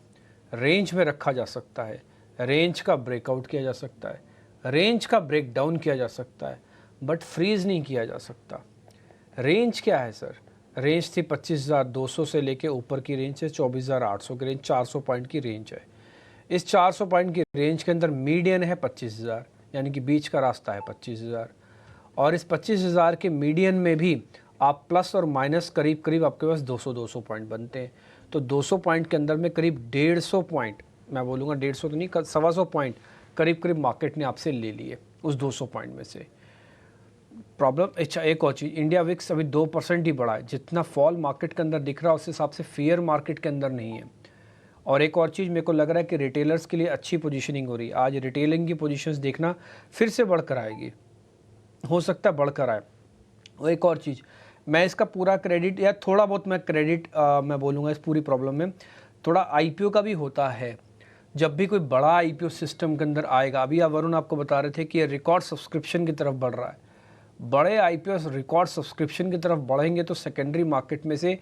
रेंज में रखा जा सकता है, रेंज का ब्रेकआउट किया जा सकता है, रेंज का ब्रेक डाउन किया जा सकता है, बट फ्रीज़ नहीं किया जा सकता। रेंज क्या है सर? रेंज थी 25,200 से लेके ऊपर की रेंज है 24,800 की रेंज, 400 पॉइंट की रेंज है। इस 400 पॉइंट की रेंज के अंदर मीडियन है 25,000, यानी कि बीच का रास्ता है 25,000। और इस 25,000 के मीडियन में भी आप प्लस और माइनस करीब करीब आपके पास 200 पॉइंट बनते हैं। तो 200 पॉइंट के अंदर में करीब 150 पॉइंट, मैं बोलूँगा 150 तो नहीं, 125 पॉइंट करीब करीब मार्केट ने आपसे ले लिए उस 200 पॉइंट में से। प्रॉब्लम अच्छा एक और चीज़, इंडिया विक्स अभी 2% ही बढ़ा है। जितना फॉल मार्केट के अंदर दिख रहा है उस हिसाब से फेयर मार्केट के अंदर नहीं है। और एक और चीज़ मेरे को लग रहा है कि रिटेलर्स के लिए अच्छी पोजीशनिंग हो रही है। आज रिटेलिंग की पोजीशंस देखना फिर से बढ़कर आएगी, हो सकता है बढ़कर आए। और एक और चीज़, मैं इसका पूरा क्रेडिट या थोड़ा बहुत मैं क्रेडिट मैं बोलूँगा इस पूरी प्रॉब्लम में थोड़ा IPO का भी होता है। जब भी कोई बड़ा IPO सिस्टम के अंदर आएगा, अभी वरुण आपको बता रहे थे कि ये रिकॉर्ड सब्सक्रिप्शन की तरफ बढ़ रहा है। बड़े IPO रिकॉर्ड सब्सक्रिप्शन की तरफ बढ़ेंगे तो सेकेंडरी मार्केट में से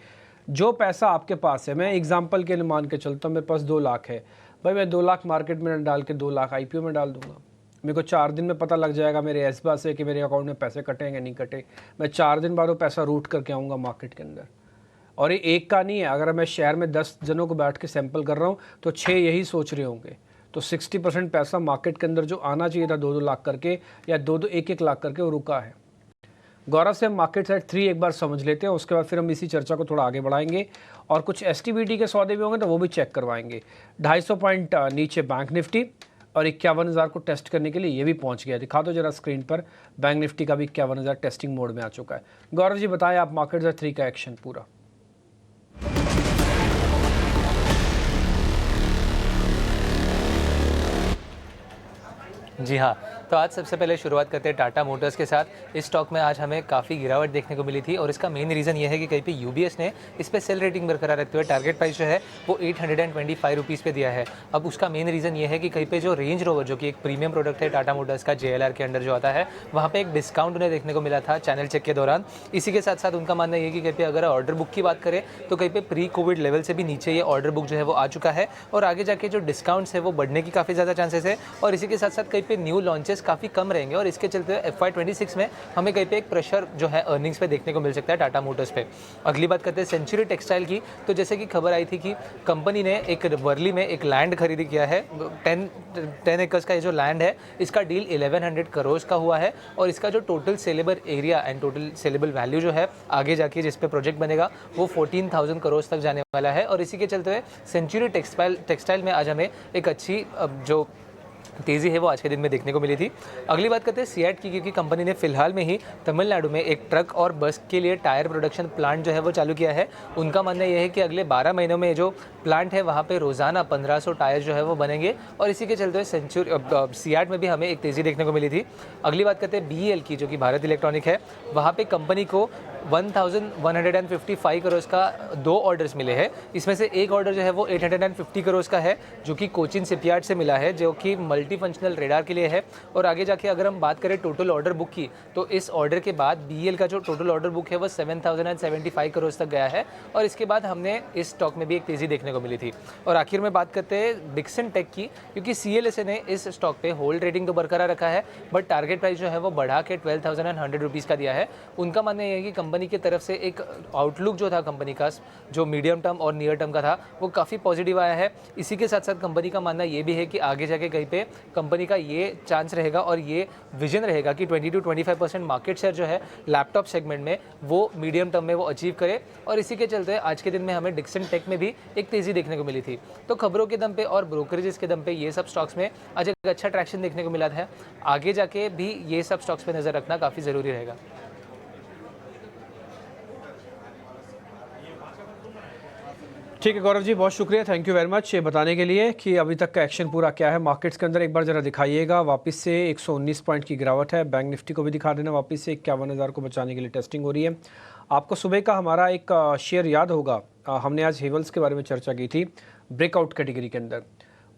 जो पैसा आपके पास है, मैं एग्जांपल के लिए मान के चलता हूँ मेरे पास 2 लाख है, भाई मैं 2 लाख मार्केट में डाल के 2 लाख IPO में डाल दूंगा। मेरे को 4 दिन में पता लग जाएगा मेरे एसबा से कि मेरे अकाउंट में पैसे कटेंगे नहीं कटे। मैं 4 दिन बाद वो पैसा रूट करके आऊँगा मार्केट के अंदर। और ये एक का नहीं है, अगर मैं शहर में 10 जनों को बैठ के सैंपल कर रहा हूँ तो 6 यही सोच रहे होंगे। तो 60% पैसा मार्केट के अंदर जो आना चाहिए था 2-2 लाख करके या 2-2 1-1 लाख करके वो रुका है। गौरव से हम मार्केट साइड 3 एक बार समझ लेते हैं, उसके बाद फिर हम इसी चर्चा को थोड़ा आगे बढ़ाएंगे और कुछ STBT के सौदे भी होंगे तो वो भी चेक करवाएंगे। 250 पॉइंट नीचे बैंक निफ्टी और 51,000 को टेस्ट करने के लिए ये भी पहुंच गया। दिखा दो जरा स्क्रीन पर, बैंक निफ्टी का भी 51,000 टेस्टिंग मोड में आ चुका है। गौरव जी बताएं आप मार्केट साइड 3 का एक्शन पूरा। जी हाँ, तो आज सबसे पहले शुरुआत करते हैं टाटा मोटर्स के साथ। इस स्टॉक में आज हमें काफ़ी गिरावट देखने को मिली थी और इसका मेन रीज़न ये है कि कहीं पे UBS ने इस पे सेल रेटिंग बरकरार रखते हुए टारगेट प्राइस जो है वो 825 रुपीज़ पे दिया है। अब उसका मेन रीज़न ये है कि कहीं पे जो रेंज रोवर जो कि एक प्रीमियम प्रोडक्ट है टाटा मोटर्स का JLR के अंडर जो आता है, वहाँ पर एक डिस्काउंट उन्हें देखने को मिला था चैनल चेक के दौरान। इसी के साथ साथ उनका मानना ये कि कहीं पर अगर ऑर्डर बुक की बात करें तो कहीं पर प्री कोविड लेवल से भी नीचे ये ऑर्डर बुक जो है वो आ चुका है और आगे जाके जो डिस्काउंट्स है वो बढ़ने की काफ़ी ज़्यादा चांसेस है। और इसी के साथ साथ कहीं पर न्यू लॉन्चेस काफ़ी कम रहेंगे और इसके चलते FY26 में हमें कहीं पे एक प्रेशर जो है अर्निंग्स पे देखने को मिल सकता है टाटा मोटर्स पे। अगली बात करते हैं सेंचुरी टेक्सटाइल की। तो जैसे कि खबर आई थी कि कंपनी ने एक वर्ली में एक लैंड खरीदी किया है, 10 एकर्स का ये जो लैंड है इसका डील 1100 करोड़ का हुआ है और इसका जो total saleable area and total saleable value जो है आगे जाके जिस पे प्रोजेक्ट बनेगा वो 14,000 करोड़ तक जाने वाला है। और इसी के चलते हुए सेंचुरी टेक्सटाइल में आज हमें एक अच्छी जो तेज़ी है वो आज के दिन में देखने को मिली थी। अगली बात करते हैं सियाट की, क्योंकि कंपनी ने फिलहाल में ही तमिलनाडु में एक ट्रक और बस के लिए टायर प्रोडक्शन प्लांट जो है वो चालू किया है। उनका मानना यह है कि अगले 12 महीनों में जो प्लांट है वहाँ पे रोज़ाना 1500 टायर जो है वो बनेंगे और इसी के चलते हुए सियाट में भी हमें एक तेज़ी देखने को मिली थी। अगली बात करते हैं BEL की, जो कि भारत इलेक्ट्रॉनिक है। वहाँ पर कंपनी को 1155 करोड़ का 2 ऑर्डर्स मिले हैं। इसमें से एक ऑर्डर जो है वो 850 करोड़ का है जो कि कोचिन शिपयार्ड से मिला है, जो कि मल्टी फंक्शनल रेडार के लिए है। और आगे जाके अगर हम बात करें टोटल ऑर्डर बुक की, तो इस ऑर्डर के बाद BEL का जो टोटल ऑर्डर बुक है वो 7075 करोड़ तक गया है और इसके बाद हमने इस स्टॉक में भी एक तेज़ी देखने को मिली थी। और आखिर में बात करते हैं डिक्सन टेक की, क्योंकि CLSA ने इस स्टॉक पे होल्ड रेटिंग तो बरकरार रखा है, बट टारगेट प्राइस जो है वो बढ़ा के 12,100 रुपीज़ का दिया है। उनका मानना ये है कि कंपनी की तरफ से एक आउटलुक जो था कंपनी का, जो मीडियम टर्म और नियर टर्म का था, वो काफ़ी पॉजिटिव आया है। इसी के साथ साथ कंपनी का मानना ये भी है कि आगे जाके कहीं पे कंपनी का ये चांस रहेगा और ये विजन रहेगा कि 20 to 25% मार्केट शेयर जो है लैपटॉप सेगमेंट में वो मीडियम टर्म में वो अचीव करे। और इसी के चलते आज के दिन में हमें डिक्सन टेक में भी एक तेज़ी देखने को मिली थी। तो खबरों के दम पे और ब्रोकरेजेस के दम पे ये सब स्टॉक्स में आज एक अच्छा ट्रैक्शन देखने को मिला है। आगे जाके भी ये सब स्टॉक्स पे नज़र रखना काफ़ी ज़रूरी रहेगा। ठीक है गौरव जी, बहुत शुक्रिया, थैंक यू वेरी मच ये बताने के लिए कि अभी तक का एक्शन पूरा क्या है मार्केट्स के अंदर। एक बार जरा दिखाइएगा, वापस से 119 पॉइंट की गिरावट है। बैंक निफ्टी को भी दिखा देना, वापस से 51,000 को बचाने के लिए टेस्टिंग हो रही है। आपको सुबह का हमारा एक शेयर याद होगा, हमने आज हेवल्स के बारे में चर्चा की थी। ब्रेकआउट कैटेगरी के अंदर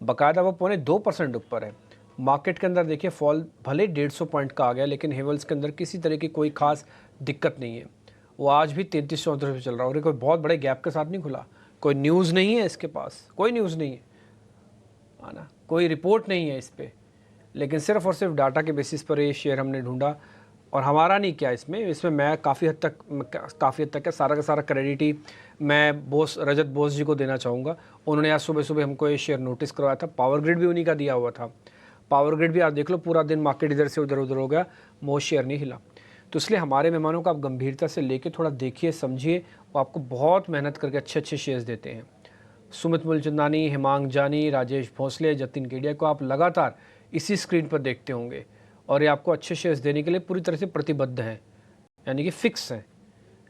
बाकायदा वो 0.2% ऊपर है। मार्केट के अंदर देखिए फॉल भले 150 पॉइंट का आ गया, लेकिन हेवल्स के अंदर किसी तरह की कोई खास दिक्कत नहीं है। वो आज भी 33-34 पे चल रहा है और कोई बहुत बड़े गैप के साथ नहीं खुला। कोई न्यूज़ नहीं है इसके पास, कोई न्यूज़ नहीं है ना, कोई रिपोर्ट नहीं है इस पे, लेकिन सिर्फ और सिर्फ डाटा के बेसिस पर ये शेयर हमने ढूंढा। और हमारा नहीं क्या इसमें मैं काफ़ी हद तक का सारा क्रेडिट ही मैं रजत बोस जी को देना चाहूँगा। उन्होंने आज सुबह सुबह हमको ये शेयर नोटिस करवाया था। पावर ग्रिड भी उन्हीं का दिया हुआ था। पावर ग्रिड भी आज देख लो, पूरा दिन मार्केट इधर से उधर हो गया, वो शेयर नहीं हिला। तो इसलिए हमारे मेहमानों को आप गंभीरता से लेके थोड़ा देखिए समझिए, वो आपको बहुत मेहनत करके अच्छे शेयर्स देते हैं। सुमित मूलचंदानी, हिमांग जानी, राजेश भोसले, जतिन केडिया को आप लगातार इसी स्क्रीन पर देखते होंगे और ये आपको अच्छे शेयर्स देने के लिए पूरी तरह से प्रतिबद्ध हैं, यानी कि फिक्स हैं।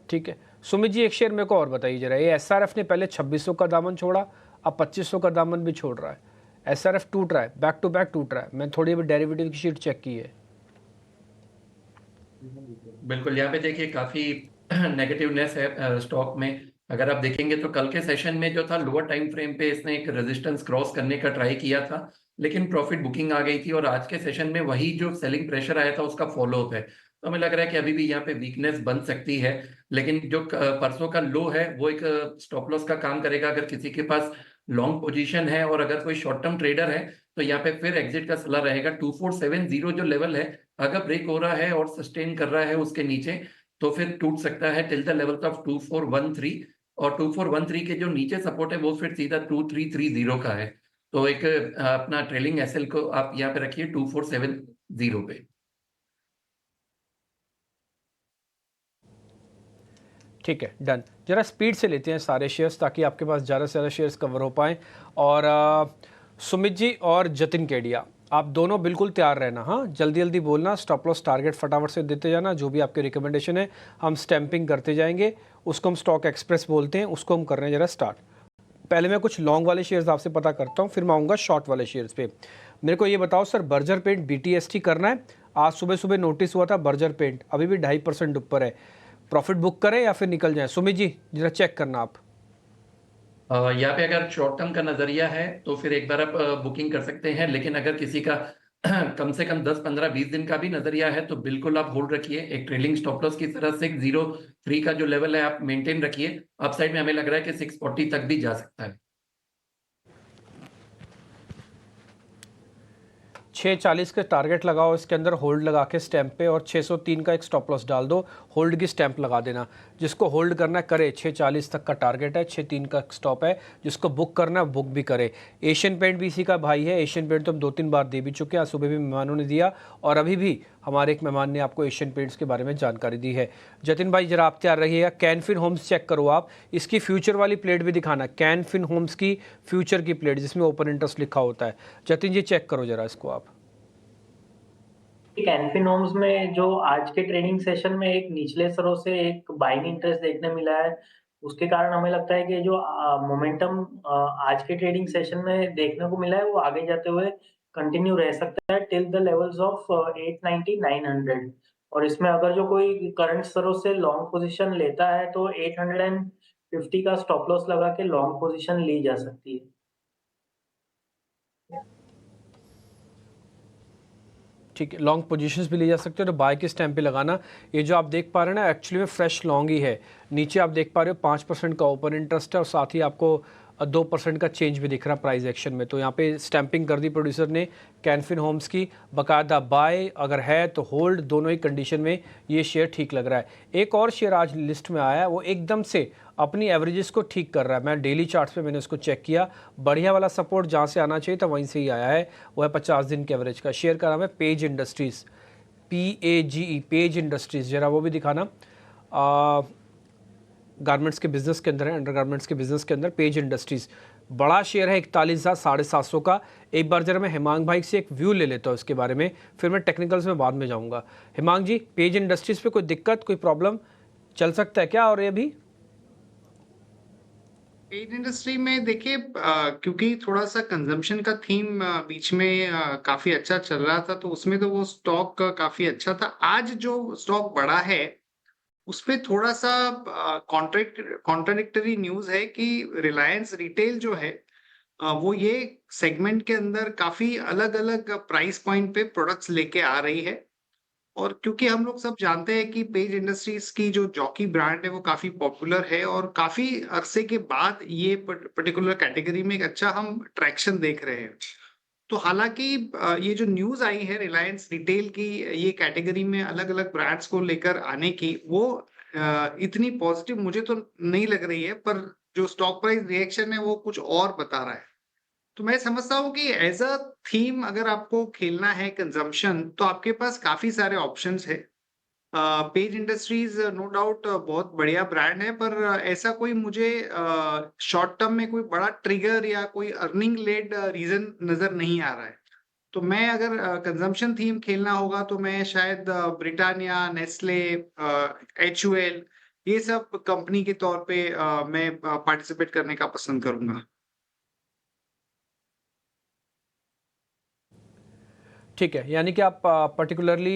ठीक है सुमित जी, एक शेयर मेरे को और बताइए जरा, ये SRF ने पहले 2600 का दामन छोड़ा, अब 2500 का दामन भी छोड़ रहा है। SRF टूट रहा है, बैक टू बैक टूट रहा है। मैं थोड़ी अभी डेरिवेटिव की शीट चेक की है। बिल्कुल, यहाँ पे देखिए काफी नेगेटिवनेस है स्टॉक में। अगर आप देखेंगे तो कल के सेशन में जो था लोअर टाइम फ्रेम पे इसने एक रेजिस्टेंस क्रॉस करने का ट्राई किया था, लेकिन प्रॉफिट बुकिंग आ गई थी और आज के सेशन में वही जो सेलिंग प्रेशर आया था उसका फॉलो अप है। तो हमें लग रहा है कि अभी भी यहाँ पे वीकनेस बन सकती है, लेकिन जो परसों का लो है वो एक स्टॉप लॉस का काम करेगा अगर किसी के पास लॉन्ग पोजीशन है। और अगर कोई शॉर्ट टर्म ट्रेडर है तो यहाँ पे फिर एग्जिट का सलाह रहेगा। 2470 जो लेवल है, अगर ब्रेक हो रहा है और सस्टेन कर रहा है उसके नीचे, तो फिर टूट सकता है टिल द लेवल ऑफ 2413। और 2413 के जो नीचे सपोर्ट है वो फिर सीधा 2330 का है। तो एक अपना ट्रेलिंग एसएल को आप यहाँ पे रखिए 2470 पे। ठीक है, डन। जरा स्पीड से लेते हैं सारे शेयर्स ताकि आपके पास ज़्यादा से ज़्यादा शेयर्स कवर हो पाएँ। और सुमित जी और जतिन केडिया, आप दोनों बिल्कुल तैयार रहना, हाँ, जल्दी जल्दी बोलना, स्टॉप लॉस टारगेट फटाफट से देते जाना। जो भी आपके रिकमेंडेशन है हम स्टैंपिंग करते जाएंगे, उसको हम स्टॉक एक्सप्रेस बोलते हैं, उसको हम कर रहे हैं जरा स्टार्ट। पहले मैं कुछ लॉन्ग वाले शेयर्स आपसे पता करता हूँ, फिर मैं आऊँगा शॉर्ट वाले शेयर्स पे। मेरे को ये बताओ सर, बर्जर पेंट BTST करना है। आज सुबह सुबह नोटिस हुआ था बर्जर पेंट अभी भी 2.5% ऊपर है। प्रॉफिट बुक करें या फिर निकल जाए? सुमित जी जरा चेक करना आप। यहाँ पे अगर शॉर्ट टर्म का नजरिया है तो फिर एक बार आप बुकिंग कर सकते हैं, लेकिन अगर किसी का कम से कम 10, 15, 20 दिन का भी नजरिया है तो बिल्कुल आप होल्ड रखिए। एक ट्रेलिंग स्टॉप लॉस की तरह से 0.3 का जो लेवल है आप मेंटेन रखिए। अपसाइड में हमें लग रहा है कि 640 तक भी जा सकता है। 640 के टारगेट लगाओ, इसके अंदर होल्ड लगा के स्टैंप पे, और 603 का एक स्टॉप लॉस डाल दो, होल्ड की स्टैंप लगा देना। जिसको होल्ड करना है करे, 640 तक का टारगेट है, 603 का स्टॉप है। जिसको बुक करना है बुक भी करे। एशियन पेंट भी इसी का भाई है। एशियन पेंट तो हम 2-3 बार दे भी चुके हैं, आज सुबह भी मेहमानों ने दिया और अभी भी हमारे एक मेहमान ने आपको एशियन पेंट्स के बारे में जानकारी दी है। जतिन भाई जरा आप तैयार रहिएगा। कैनफिन होम्स चेक करो आप, इसकी फ्यूचर वाली प्लेट भी दिखाना। कैनफिन होम्स की फ्यूचर की प्लेट जिसमें ओपन इंटरेस्ट लिखा होता है। जतिन जी चेक करो जरा इसको आप। कैनफिन होम्स में जो आज के ट्रेडिंग सेशन में एक निचले स्तरों से एक बाइंग इंटरेस्ट देखने मिला है, उसके कारण हमें लगता है कि जो मोमेंटम आज के ट्रेडिंग सेशन में देखने को मिला है वो आगे जाते हुए कंटिन्यू रह सकता है टिल द लेवल्स ऑफ 890 900। और इसमें अगर जो कोई करंट स्तरों से लॉन्ग पोजीशन लेता है तो 850 का स्टॉप लॉस लगा के लॉन्ग पोजीशन ली जा सकती है। ठीक है, लॉन्ग पोजीशंस भी ले जा सकते हो तो बाय के स्टैम्प पे लगाना। ये जो आप देख पा रहे हैं ना एक्चुअली में फ्रेश लॉन्ग ही है। नीचे आप देख पा रहे हो 5% का ओपन इंटरेस्ट है और साथ ही आपको 2% का चेंज भी दिख रहा है प्राइस एक्शन में। तो यहाँ पे स्टैंपिंग कर दी प्रोड्यूसर ने कैनफिन होम्स की, बाकायदा बाय अगर है तो होल्ड, दोनों ही कंडीशन में ये शेयर ठीक लग रहा है। एक और शेयर आज लिस्ट में आया है, वो एकदम से अपनी एवरेजेस को ठीक कर रहा है। मैं डेली चार्ट्स पे मैंने उसको चेक किया, बढ़िया वाला सपोर्ट जहाँ से आना चाहिए था वहीं से ही आया है, वो है 50 दिन के एवरेज का। शेयर का नाम है page industries, PAGE, page industries. जरा वो भी दिखाना, गारमेंट्स के बिजनेस के अंदर है, अंडर गारमेंट्स के बिजनेस के अंदर पेज इंडस्ट्रीज़। बड़ा शेयर है 41,750 का। एक बार जरा मैं हिमांग भाई से एक व्यू ले लेता हूँ इसके बारे में, फिर मैं टेक्निकल्स में बाद में जाऊँगा। हिमांग जी, पेज इंडस्ट्रीज़ पे कोई दिक्कत, कोई प्रॉब्लम चल सकता है क्या? और ये भी पेज इंडस्ट्री में देखिए, क्योंकि थोड़ा सा कंजम्पशन का थीम बीच में काफी अच्छा चल रहा था, तो उसमें तो वो स्टॉक काफी अच्छा था। आज जो स्टॉक बढ़ा है उसपे थोड़ा सा कॉन्ट्राडिक्टरी न्यूज है कि रिलायंस रिटेल जो है वो ये सेगमेंट के अंदर काफी अलग अलग प्राइस पॉइंट पे प्रोडक्ट्स लेके आ रही है। और क्योंकि हम लोग सब जानते हैं कि पेज इंडस्ट्रीज की जो जॉकी ब्रांड है वो काफी पॉपुलर है और काफी अरसे के बाद ये पर्टिकुलर कैटेगरी में एक अच्छा हम ट्रैक्शन देख रहे हैं। तो हालांकि ये जो न्यूज आई है रिलायंस रिटेल की ये कैटेगरी में अलग अलग ब्रांड्स को लेकर आने की, वो इतनी पॉजिटिव मुझे तो नहीं लग रही है, पर जो स्टॉक प्राइस रिएक्शन है वो कुछ और बता रहा है। तो मैं समझता हूँ कि एज अ थीम अगर आपको खेलना है कंजम्पशन, तो आपके पास काफी सारे ऑप्शंस है। पेज इंडस्ट्रीज नो डाउट बहुत बढ़िया ब्रांड है, पर ऐसा कोई मुझे शॉर्ट टर्म में कोई बड़ा ट्रिगर या कोई अर्निंग लेड रीजन नजर नहीं आ रहा है। तो मैं अगर कंजम्पशन थीम खेलना होगा तो मैं शायद ब्रिटानिया, नेस्ले, HUL, ये सब कंपनी के तौर पे मैं पार्टिसिपेट करने का पसंद करूंगा। ठीक है, यानी कि आप पर्टिकुलरली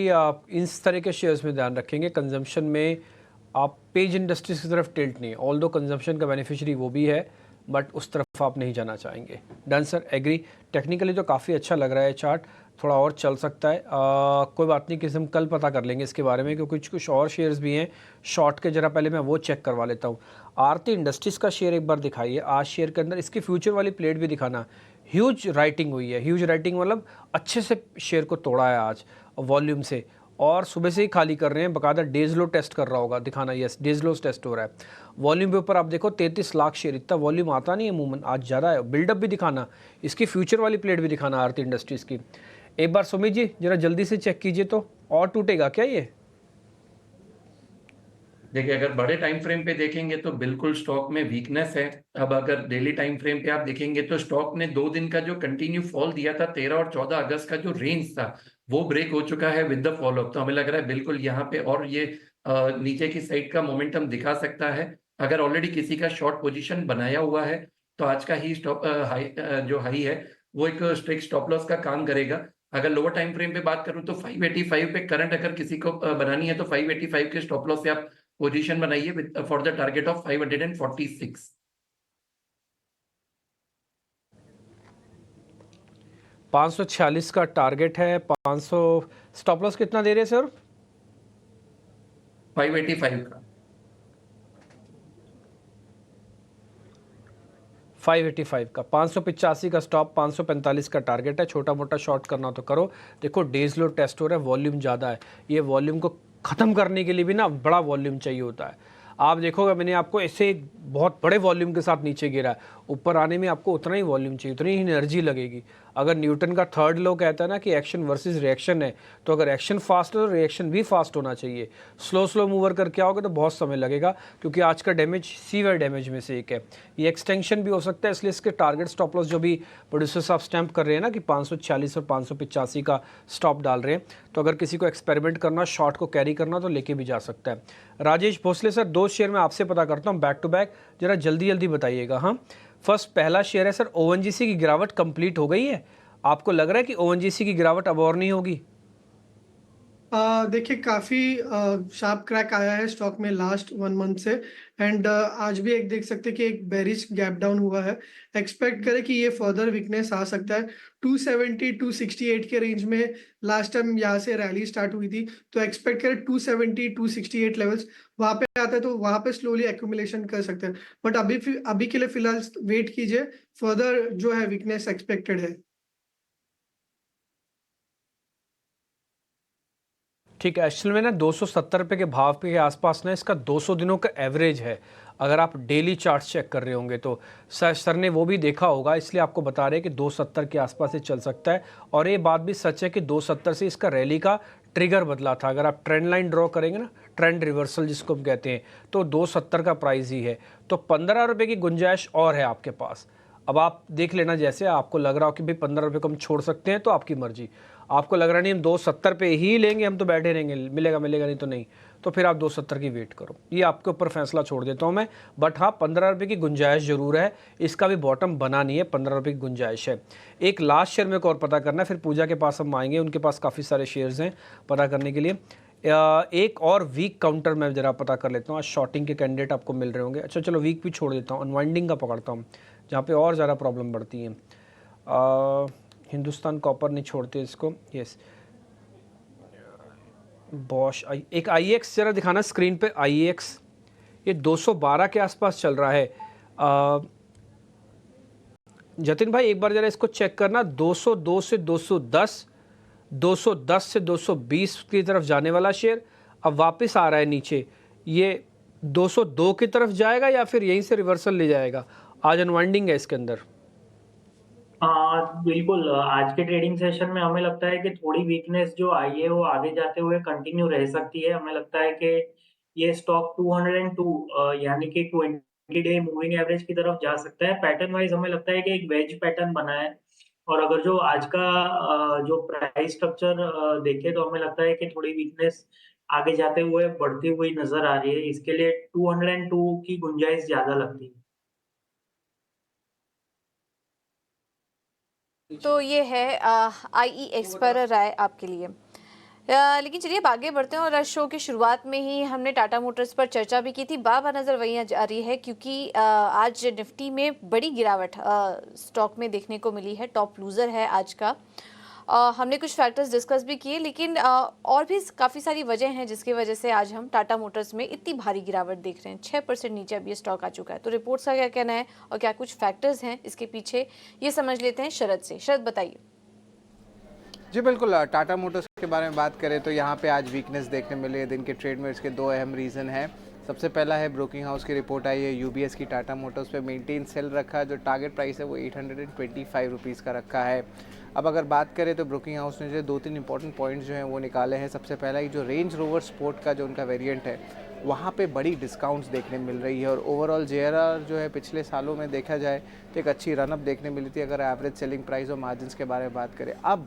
इस तरह के शेयर्स में ध्यान रखेंगे। कंजम्पशन में आप पेज इंडस्ट्रीज की तरफ टिल्ट नहीं, ऑल दो कंजम्पशन का बेनिफिशियरी वो भी है, बट उस तरफ आप नहीं जाना चाहेंगे। Done sir, agree. टेक्निकली तो काफ़ी अच्छा लग रहा है चार्ट, थोड़ा और चल सकता है। कोई बात नहीं, किसी हम कल पता कर लेंगे इसके बारे में, क्योंकि कुछ और शेयर्स भी हैं शॉर्ट के। जरा पहले मैं वो चेक करवा लेता हूँ। आरती इंडस्ट्रीज़ का शेयर एक बार दिखाइए आज शेयर के अंदर, इसकी फ्यूचर वाली प्लेट भी दिखाना। ह्यूज राइटिंग हुई है, ह्यूज राइटिंग मतलब अच्छे से शेयर को तोड़ा है आज वॉल्यूम से, और सुबह से ही खाली कर रहे हैं। बकायदा डेज लो टेस्ट कर रहा होगा, दिखाना। यस, डेज लो टेस्ट हो रहा है। वॉल्यूम के ऊपर आप देखो 33 लाख शेयर, इतना वॉल्यूम आता नहीं है अमूमन, आज ज़्यादा है। बिल्डअप भी दिखाना, इसकी फ्यूचर वाली प्लेट भी दिखाना आरती इंडस्ट्रीज़ की। एक बार सुमित जी जरा जल्दी से चेक कीजिए, तो और टूटेगा क्या ये? देखिए, अगर बड़े टाइम फ्रेम पे देखेंगे तो बिल्कुल स्टॉक में वीकनेस है। अब अगर डेली टाइम फ्रेम पे आप देखेंगे तो स्टॉक ने 2 दिन का जो कंटिन्यू फॉल दिया था 13 और 14 अगस्त का जो रेंज था वो ब्रेक हो चुका है विद द फॉलो अप। तो हमें लग रहा है बिल्कुल यहाँ पे और ये नीचे की साइड का मोमेंटम दिखा सकता है। अगर ऑलरेडी किसी का शॉर्ट पोजीशन बनाया हुआ है तो आज का ही स्टॉप हाई जो हाई है वो एक स्ट्रिक्ट स्टॉप लॉस का काम करेगा। अगर लोअर टाइम फ्रेम पे बात करूं तो 585 पे करंट अगर किसी को बनानी है तो 585 के स्टॉप लॉस से आप पोजीशन बनाइए फॉर द टारगेट ऑफ 546। 546 का टारगेट है। 500 स्टॉप लॉस कितना दे रहे हैं सर? 585 का 585 का, 585 का स्टॉप, 545 का टारगेट है। छोटा मोटा शॉर्ट करना तो करो। देखो डेज लो टेस्ट हो रहा है, वॉल्यूम ज़्यादा है। ये वॉल्यूम को ख़त्म करने के लिए भी ना बड़ा वॉल्यूम चाहिए होता है। आप देखोगे मैंने आपको ऐसे बहुत बड़े वॉल्यूम के साथ नीचे गिरा है, ऊपर आने में आपको उतना ही वॉल्यूम चाहिए, उतनी ही एनर्जी लगेगी। अगर न्यूटन का थर्ड लॉ कहता है ना कि एक्शन वर्सेस रिएक्शन है, तो अगर एक्शन फास्ट है तो रिएक्शन भी फास्ट होना चाहिए। स्लो मूवर करके आओगे तो बहुत समय लगेगा, क्योंकि आज का डैमेज सीवियर डैमेज में से एक है। ये एक्सटेंशन भी हो सकता है, इसलिए इसके टारगेट स्टॉप लॉस जो भी प्रोड्यूसर साहब स्टैंप कर रहे हैं ना कि 540 और 585 का स्टॉप डाल रहे हैं, तो अगर किसी को एक्सपेरिमेंट करना, शॉर्ट को कैरी करना, तो लेके भी जा सकता है। राजेश भोसले सर, 2 शेयर में आपसे पता करता हूँ बैक टू बैक, जरा जल्दी बताइएगा। हाँ, फर्स्ट पहला शेयर है सर, ONGC की गिरावट कंप्लीट हो गई है? आपको लग रहा है कि ONGC की गिरावट अब और नहीं होगी? देखिए काफ़ी शार्प क्रैक आया है स्टॉक में लास्ट 1 मंथ से एंड आज भी एक देख सकते हैं कि एक बेरिश गैप डाउन हुआ है। एक्सपेक्ट करें कि ये फर्दर वीकनेस आ सकता है 270 268 के रेंज में। लास्ट टाइम यहाँ से रैली स्टार्ट हुई थी, तो एक्सपेक्ट करें 270 268 लेवल्स वहाँ पे आता है, तो वहाँ पे स्लोली एक्यूमुलेशन कर सकते हैं। बट अभी के लिए फिलहाल वेट कीजिए, फर्दर जो है वीकनेस एक्सपेक्टेड है। ठीक है, एक्चुअल में ना 270 रुपये के भाव के आसपास ना इसका 200 दिनों का एवरेज है। अगर आप डेली चार्ट्स चेक कर रहे होंगे तो सर ने वो भी देखा होगा, इसलिए आपको बता रहे हैं कि 270 के आसपास ये चल सकता है। और ये बात भी सच है कि 270 से इसका रैली का ट्रिगर बदला था। अगर आप ट्रेंड लाइन ड्रॉ करेंगे ना, ट्रेंड रिवर्सल जिसको हम कहते हैं, तो 270 का प्राइस ही है। तो 15 रुपये की गुंजाइश और है आपके पास। अब आप देख लेना, जैसे आपको लग रहा हो कि भाई 15 रुपये को हम छोड़ सकते हैं तो आपकी मर्जी। आपको लग रहा नहीं हम 270 पे ही लेंगे, हम तो बैठे रहेंगे, मिलेगा नहीं तो नहीं, तो फिर आप 270 की वेट करो। ये आपके ऊपर फैसला छोड़ देता हूँ मैं। बट हाँ, 15 रुपये की गुंजाइश ज़रूर है, इसका भी बॉटम बना नहीं है, 15 रुपये की गुंजाइश है। एक लास्ट शेयर में और पता करना है, फिर पूजा के पास हम आएंगे, उनके पास काफ़ी सारे शेयर्स हैं पता करने के लिए। एक और वीक काउंटर मैं ज़रा पता कर लेता हूँ। आज शॉर्टिंग के कैंडिडेट आपको मिल रहे होंगे। अच्छा चलो वीक भी छोड़ देता हूँ, अनवाइंडिंग का पकड़ता हूँ जहाँ पे और ज़्यादा प्रॉब्लम बढ़ती है। हिंदुस्तान कॉपर नहीं छोड़ते इसको। यस, बॉश एक IEX जरा दिखाना स्क्रीन पे। IEX ये 212 के आसपास चल रहा है। जतिन भाई एक बार जरा इसको चेक करना। 202 से 210, 210 से 220 की तरफ जाने वाला शेयर अब वापस आ रहा है नीचे। ये 202 की तरफ जाएगा या फिर यहीं से रिवर्सल ले जाएगा? आज अनवाइंडिंग है इसके अंदर। बिल्कुल आज के ट्रेडिंग सेशन में हमें लगता है कि थोड़ी वीकनेस जो आई है वो आगे जाते हुए कंटिन्यू रह सकती है। हमें लगता है कि ये स्टॉक 202 यानी कि 20 डे मूविंग एवरेज की तरफ जा सकता है। पैटर्न वाइज हमें लगता है कि एक वेज पैटर्न बना है, और अगर जो आज का जो प्राइस स्ट्रक्चर देखें तो हमें लगता है कि थोड़ी वीकनेस आगे जाते हुए बढ़ती हुई नजर आ रही है। इसके लिए 202 की गुंजाइश ज्यादा लगती है। तो ये है IEX पर राय आपके लिए। लेकिन चलिए अब आगे बढ़ते हैं, और आज शो की शुरुआत में ही हमने टाटा मोटर्स पर चर्चा भी की थी। बार नज़र वहीं आ रही है क्योंकि आज निफ्टी में बड़ी गिरावट स्टॉक में देखने को मिली है। टॉप लूज़र है आज का। हमने कुछ फैक्टर्स डिस्कस भी किए, लेकिन और भी काफ़ी सारी वजह हैं जिसकी वजह से आज हम टाटा मोटर्स में इतनी भारी गिरावट देख रहे हैं। 6% नीचे अब ये स्टॉक आ चुका है। तो रिपोर्ट्स का क्या कहना है और क्या कुछ फैक्टर्स हैं इसके पीछे, ये समझ लेते हैं शरद से। शरद बताइए। जी बिल्कुल, टाटा मोटर्स के बारे में बात करें तो यहाँ पे आज वीकनेस देखने मिली है दिन के ट्रेड में। इसके दो अहम रीज़न हैं। सबसे पहला है ब्रोकिंग हाउस की रिपोर्ट आई है UBS की टाटा मोटर्स पे मेंटेन सेल रखा है। जो टारगेट प्राइस है वो 825 रुपीज़ का रखा है। अब अगर बात करें तो ब्रोकिंग हाउस ने जो 2-3 इंपॉर्टेंट पॉइंट्स जो हैं वो निकाले हैं। सबसे पहला ही जो रेंज रोवर स्पोर्ट का जो उनका वेरिएंट है वहाँ पे बड़ी डिस्काउंट्स देखने मिल रही है। और ओवरऑल JLR जो है पिछले सालों में देखा जाए तो एक अच्छी रनअप देखने मिली थी अगर एवरेज सेलिंग प्राइस और मार्जिन्स के बारे में बात करें। अब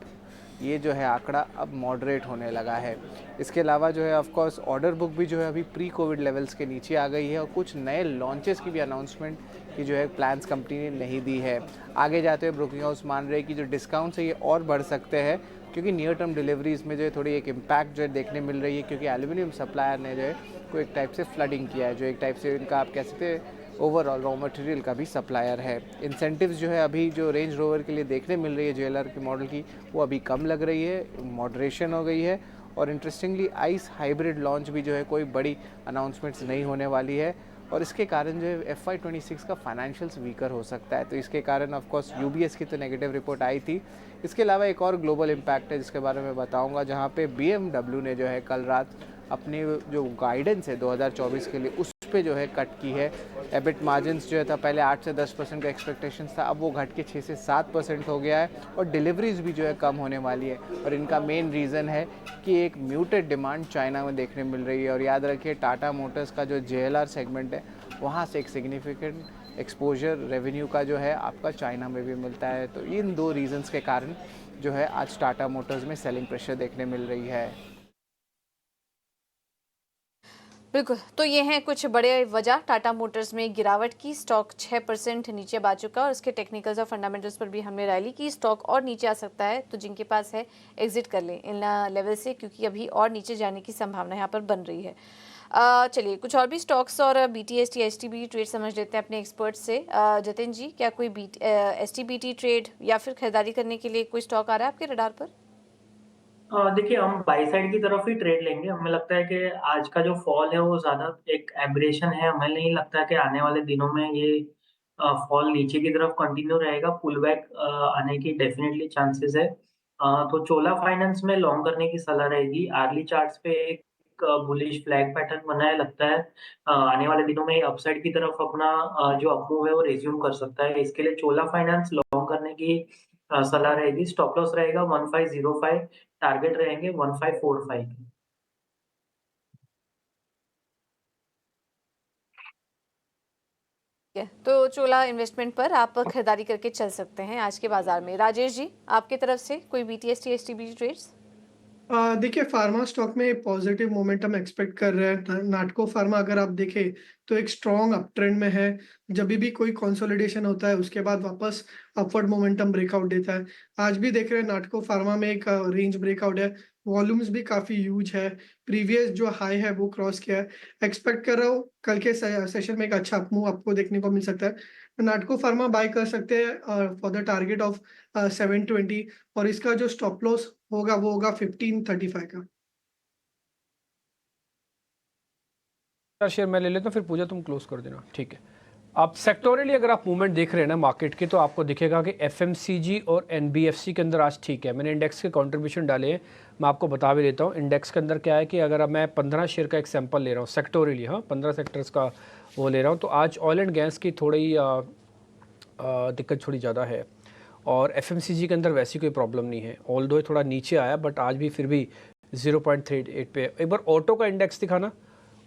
ये जो है आंकड़ा अब मॉडरेट होने लगा है। इसके अलावा जो है ऑफ कोर्स ऑर्डर बुक भी जो है अभी प्री कोविड लेवल्स के नीचे आ गई है, और कुछ नए लॉन्चेस की भी अनाउंसमेंट की जो है प्लान्स कंपनी ने नहीं दी है। आगे जाते हुए ब्रोकिंग हाउस मान रहे हैं कि जो डिस्काउंट्स है ये और बढ़ सकते हैं, क्योंकि नियर टर्म डिलीवरीज में जो है थोड़ी एक इम्पैक्ट जो है देखने मिल रही है, क्योंकि एल्यूमिनियम सप्लायर ने जो है कोई एक टाइप से फ्लडिंग किया है, जो एक टाइप से इनका आप कह सकते हैं ओवरऑल रॉ मटेरियल का भी सप्लायर है। इंसेंटिव्स जो है अभी जो रेंज रोवर के लिए देखने मिल रही है JLR के मॉडल की, वो अभी कम लग रही है, मॉडरेशन हो गई है। और इंटरेस्टिंगली आइस हाइब्रिड लॉन्च भी जो है कोई बड़ी अनाउंसमेंट्स नहीं होने वाली है, और इसके कारण जो है FY26 का फाइनेंशियल्स वीकर हो सकता है। तो इसके कारण ऑफ कोर्स UBS की तो नेगेटिव रिपोर्ट आई थी। इसके अलावा एक और ग्लोबल इम्पैक्ट है जिसके बारे में बताऊंगा, जहां पे BMW ने जो है कल रात अपनी जो गाइडेंस है 2024 के लिए उस पे जो है कट की है। एबिट मार्जिन्स जो है था पहले 8 से 10% का एक्सपेक्टेशंस था, अब वो घट के 6 से 7% हो गया है, और डिलीवरीज भी जो है कम होने वाली है। और इनका मेन रीज़न है कि एक म्यूटेड डिमांड चाइना में देखने मिल रही है। और याद रखिए टाटा मोटर्स का जो JLR सेगमेंट है वहाँ से एक सिग्निफिकेंट एक्सपोजर रेवेन्यू का जो है आपका चाइना में भी मिलता है। तो इन दो रीजंस के कारण जो है आज टाटा मोटर्स में सेलिंग प्रेशर देखने मिल रही है। बिल्कुल, तो ये हैं कुछ बड़े वजह टाटा मोटर्स में गिरावट की। स्टॉक 6% नीचे आ चुका और उसके टेक्निकल्स और फंडामेंटल्स पर भी हमने रैली की। स्टॉक और नीचे आ सकता है, तो जिनके पास है एग्जिट कर लें इन लेवल से, क्योंकि अभी और नीचे जाने की संभावना यहाँ पर बन रही है। चलिए कुछ और भी स्टॉक्स और BTST STBT ट्रेड समझ लेते हैं अपने एक्सपर्ट से। जतिन जी, क्या कोई STBT ट्रेड या फिर खरीदारी करने के लिए कोई स्टॉक आ रहा है आपके रडार पर? देखिए, हम बाई साइड की तरफ ही ट्रेड लेंगे। हमें लगता है कि आज का जो फॉल है वो ज़्यादा एक एब्रेशन है। हमें नहीं लगता कि आने वाले दिनों में ये फॉल नीचे की तरफ कंटिन्यू रहेगा। पुल बैक आने की डेफिनेटली चांसेस है। तो चोला फाइनेंस में लॉन्ग करने की सलाह रहेगी। आर्ली चार्ट्स पे एक बुलिश फ्लैग पैटर्न बना है। लगता है आने वाले दिनों में अपसाइड की तरफ अपना जो अपमूव है वो रिज्यूम कर सकता है। इसके लिए चोला फाइनेंस लॉन्ग करने की सलाह रहेगी। स्टॉप लॉस रहेगा 1505, टारगेट रहेंगे 1545 के। ठीक है, तो चोला इन्वेस्टमेंट पर आप खरीदारी करके चल सकते हैं आज के बाजार में। राजेश जी, आपकी तरफ से कोई BTST STBT ट्रेड्स? देखिए, फार्मा स्टॉक में पॉजिटिव मोमेंटम एक्सपेक्ट कर रहे हैं। नाटको फार्मा अगर आप देखें तो एक स्ट्रॉन्ग अप ट्रेंड में है। जब भी कोई कंसोलिडेशन होता है उसके बाद वापस अपवर्ड मोमेंटम ब्रेकआउट देता है। आज भी देख रहे हैं नाटको फार्मा में एक रेंज ब्रेकआउट है। वॉल्यूम्स भी काफी ह्यूज है। प्रीवियस जो हाई है वो क्रॉस किया है। एक्सपेक्ट कर रहा हूँ कल के सेशन में एक अच्छा अपमूव आपको देखने को मिल सकता है। नाटको फार्मा बाय कर सकते हैं फॉर द टारगेट ऑफ 720, और इसका जो स्टॉप लॉस होगा वो होगा 1535 का। शेयर मैं ले लेता हूँ, फिर पूजा तुम क्लोज कर देना, ठीक है। आप सेक्टोरियली अगर आप मूवमेंट देख रहे हैं ना मार्केट की, तो आपको दिखेगा कि FMCG और NBFC के अंदर आज ठीक है। मैंने इंडेक्स के कंट्रीब्यूशन डाले हैं, मैं आपको बता भी देता हूँ। इंडेक्स के अंदर क्या है कि अगर मैं 15 शेयर का एक सैंपल ले रहा हूँ सेक्टोरियली, हाँ 15 सेक्टर्स का वो ले रहा हूँ, तो आज ऑयल एंड गैस की थोड़ी दिक्कत थोड़ी ज़्यादा है, और FMCG के अंदर वैसी कोई प्रॉब्लम नहीं है। ऑल दो थोड़ा नीचे आया, बट आज भी फिर भी 0.38 पे। एक बार ऑटो का इंडेक्स दिखाना,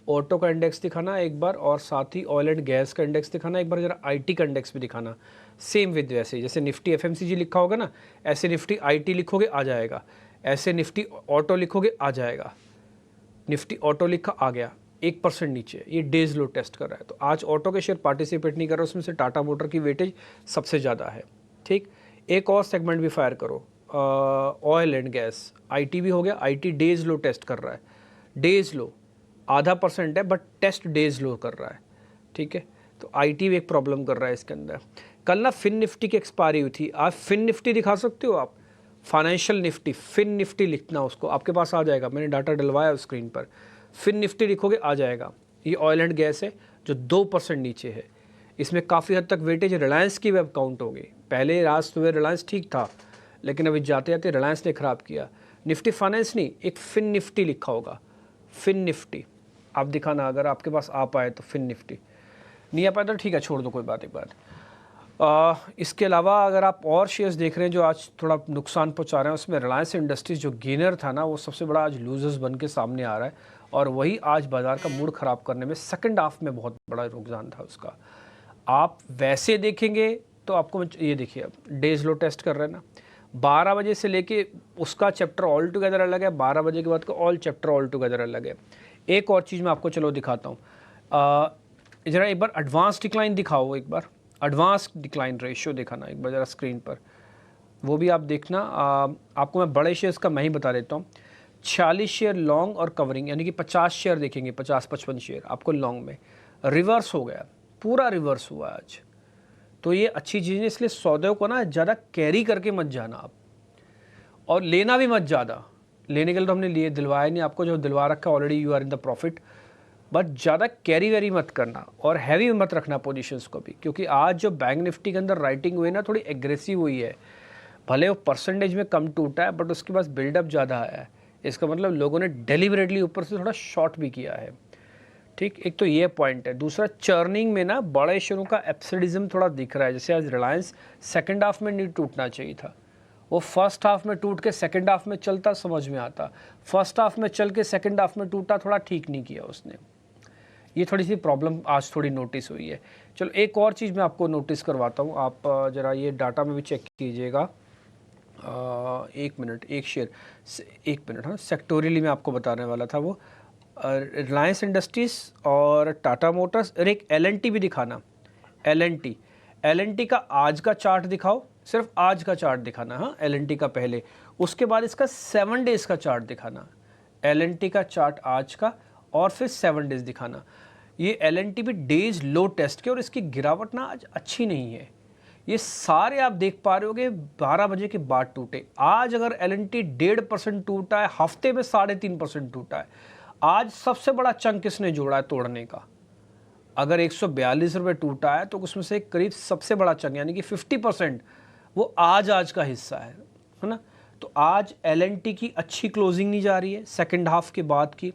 ऑटो का इंडेक्स दिखाना एक बार, और साथ ही ऑयल एंड गैस का इंडेक्स दिखाना एक बार, जरा IT का इंडेक्स भी दिखाना। सेम विद वैसे जैसे निफ्टी FMCG लिखा होगा ना, ऐसे निफ्टी IT लिखोगे आ जाएगा, ऐसे निफ्टी ऑटो लिखोगे आ जाएगा। निफ्टी ऑटो लिखा आ गया 1% नीचे, ये डेज लो टेस्ट कर रहा है। तो आज ऑटो के शेयर पार्टिसिपेट नहीं कर रहा, उसमें से टाटा मोटर की वेटेज सबसे ज़्यादा है। ठीक, एक और सेगमेंट भी फायर करो, ऑयल एंड गैस, IT भी हो गया। IT डेज लो टेस्ट कर रहा है, डेज लो 0.5% है, बट टेस्ट डेज लो कर रहा है। ठीक है, तो IT भी एक प्रॉब्लम कर रहा है इसके अंदर। कल ना फिन निफ्टी की एक्सपायरी हुई थी, आज फिन निफ्टी दिखा सकते हो आप, फाइनेंशियल निफ्टी, फिन निफ्टी लिखना उसको, आपके पास आ जाएगा। मैंने डाटा डलवाया स्क्रीन पर, फिन निफ्टी लिखोगे आ जाएगा। ये ऑयल एंड गैस है जो 2% नीचे है। इसमें काफ़ी हद तक वेटेज रिलायंस की वेब काउंट हो गई। पहले रात सुबह रिलायंस ठीक था, लेकिन अभी जाते जाते रिलायंस ने ख़राब किया। निफ्टी फाइनेंस नहीं, एक फिन निफ्टी लिखा होगा, फिन निफ्टी आप दिखाना, अगर आपके पास आ पाए तो। फिन निफ्टी नहीं आ पाए तो ठीक है, छोड़ दो, कोई बात। एक बात इसके अलावा अगर आप और शेयर्स देख रहे हैं जो आज थोड़ा नुकसान पहुंचा रहे हैं, उसमें रिलायंस इंडस्ट्रीज जो गेनर था ना, वो सबसे बड़ा आज लूजर्स बन के सामने आ रहा है, और वही आज बाजार का मूड ख़राब करने में सेकंड हाफ में बहुत बड़ा रुझान था उसका। आप वैसे देखेंगे तो आपको ये देखिए, अब डेज लो टेस्ट कर रहे हैं ना, 12 बजे से लेके उसका चैप्टर ऑल टुगेदर अलग है, 12 बजे के बाद का ऑल चैप्टर ऑल टुगेदर अलग है। एक और चीज़ मैं आपको चलो दिखाता हूँ, ज़रा एक बार एडवांस डिक्लाइन दिखाओ, एक बार एडवांस डिक्लाइन रेशियो दिखाना एक बार ज़रा स्क्रीन पर, वो भी आप देखना। आपको मैं बड़े शेयर्स का मैं ही बता देता हूँ। 46 शेयर लॉन्ग और कवरिंग, यानी कि 50 शेयर देखेंगे, 50-55 शेयर आपको लॉन्ग में रिवर्स हो गया, पूरा रिवर्स हुआ आज। तो ये अच्छी चीज़ है, इसलिए सौदे को ना ज़्यादा कैरी करके मत जाना आप, और लेना भी मत ज़्यादा। लेने के लिए तो हमने लिए दिलवाया नहीं आपको, जो दिलवा रखा already you are in the profit, but ज़्यादा कैरी वेरी मत करना, और हैवी मत रखना पोजीशंस को भी, क्योंकि आज जो बैंक निफ्टी के अंदर राइटिंग हुई ना, थोड़ी एग्रेसिव हुई है। भले वो परसेंटेज में कम टूटा है, बट उसके पास बिल्डअप ज़्यादा आया है। इसका मतलब लोगों ने डेलिबरेटली ऊपर से थोड़ा शॉर्ट भी किया है। ठीक, एक तो ये पॉइंट है। दूसरा, चर्निंग में ना बड़े शेयरों का एब्सर्डिज्म थोड़ा दिख रहा है। जैसे आज रिलायंस सेकंड हाफ में नहीं टूटना चाहिए था, वो फर्स्ट हाफ में टूट के सेकंड हाफ में चलता समझ में आता, फर्स्ट हाफ में चल के सेकंड हाफ में टूटा, थोड़ा ठीक नहीं किया उसने। ये थोड़ी सी प्रॉब्लम आज थोड़ी नोटिस हुई है। चलो एक और चीज़ मैं आपको नोटिस करवाता हूँ, आप ज़रा ये डाटा में भी चेक कीजिएगा। 1 मिनट, एक शेयर, 1 मिनट, हाँ, सेक्टोरियली मैं आपको बताने वाला था वो। रिलायंस इंडस्ट्रीज़ और टाटा मोटर्स और एक L&T भी दिखाना। L&T का आज का चार्ट दिखाओ, सिर्फ आज का चार्ट दिखाना। हाँ, L&T का पहले, उसके बाद इसका 7 डेज़ का चार्ट दिखाना। L&T का चार्ट आज का और फिर 7 डेज़ दिखाना। ये L&T भी डेज लो टेस्ट के और इसकी गिरावट ना आज अच्छी नहीं है। ये सारे आप देख पा रहे होगे 12 बजे के बाद टूटे। आज अगर L&T 1.5% टूटा है, हफ्ते में 3.5% टूटा है। आज सबसे बड़ा चंक किसने जोड़ा है तोड़ने का? अगर 142 रुपये टूटा है तो उसमें से करीब सबसे बड़ा चंक यानी कि 50% वो आज का हिस्सा है ना। तो आज L&T की अच्छी क्लोजिंग नहीं जा रही है सेकंड हाफ के बाद की।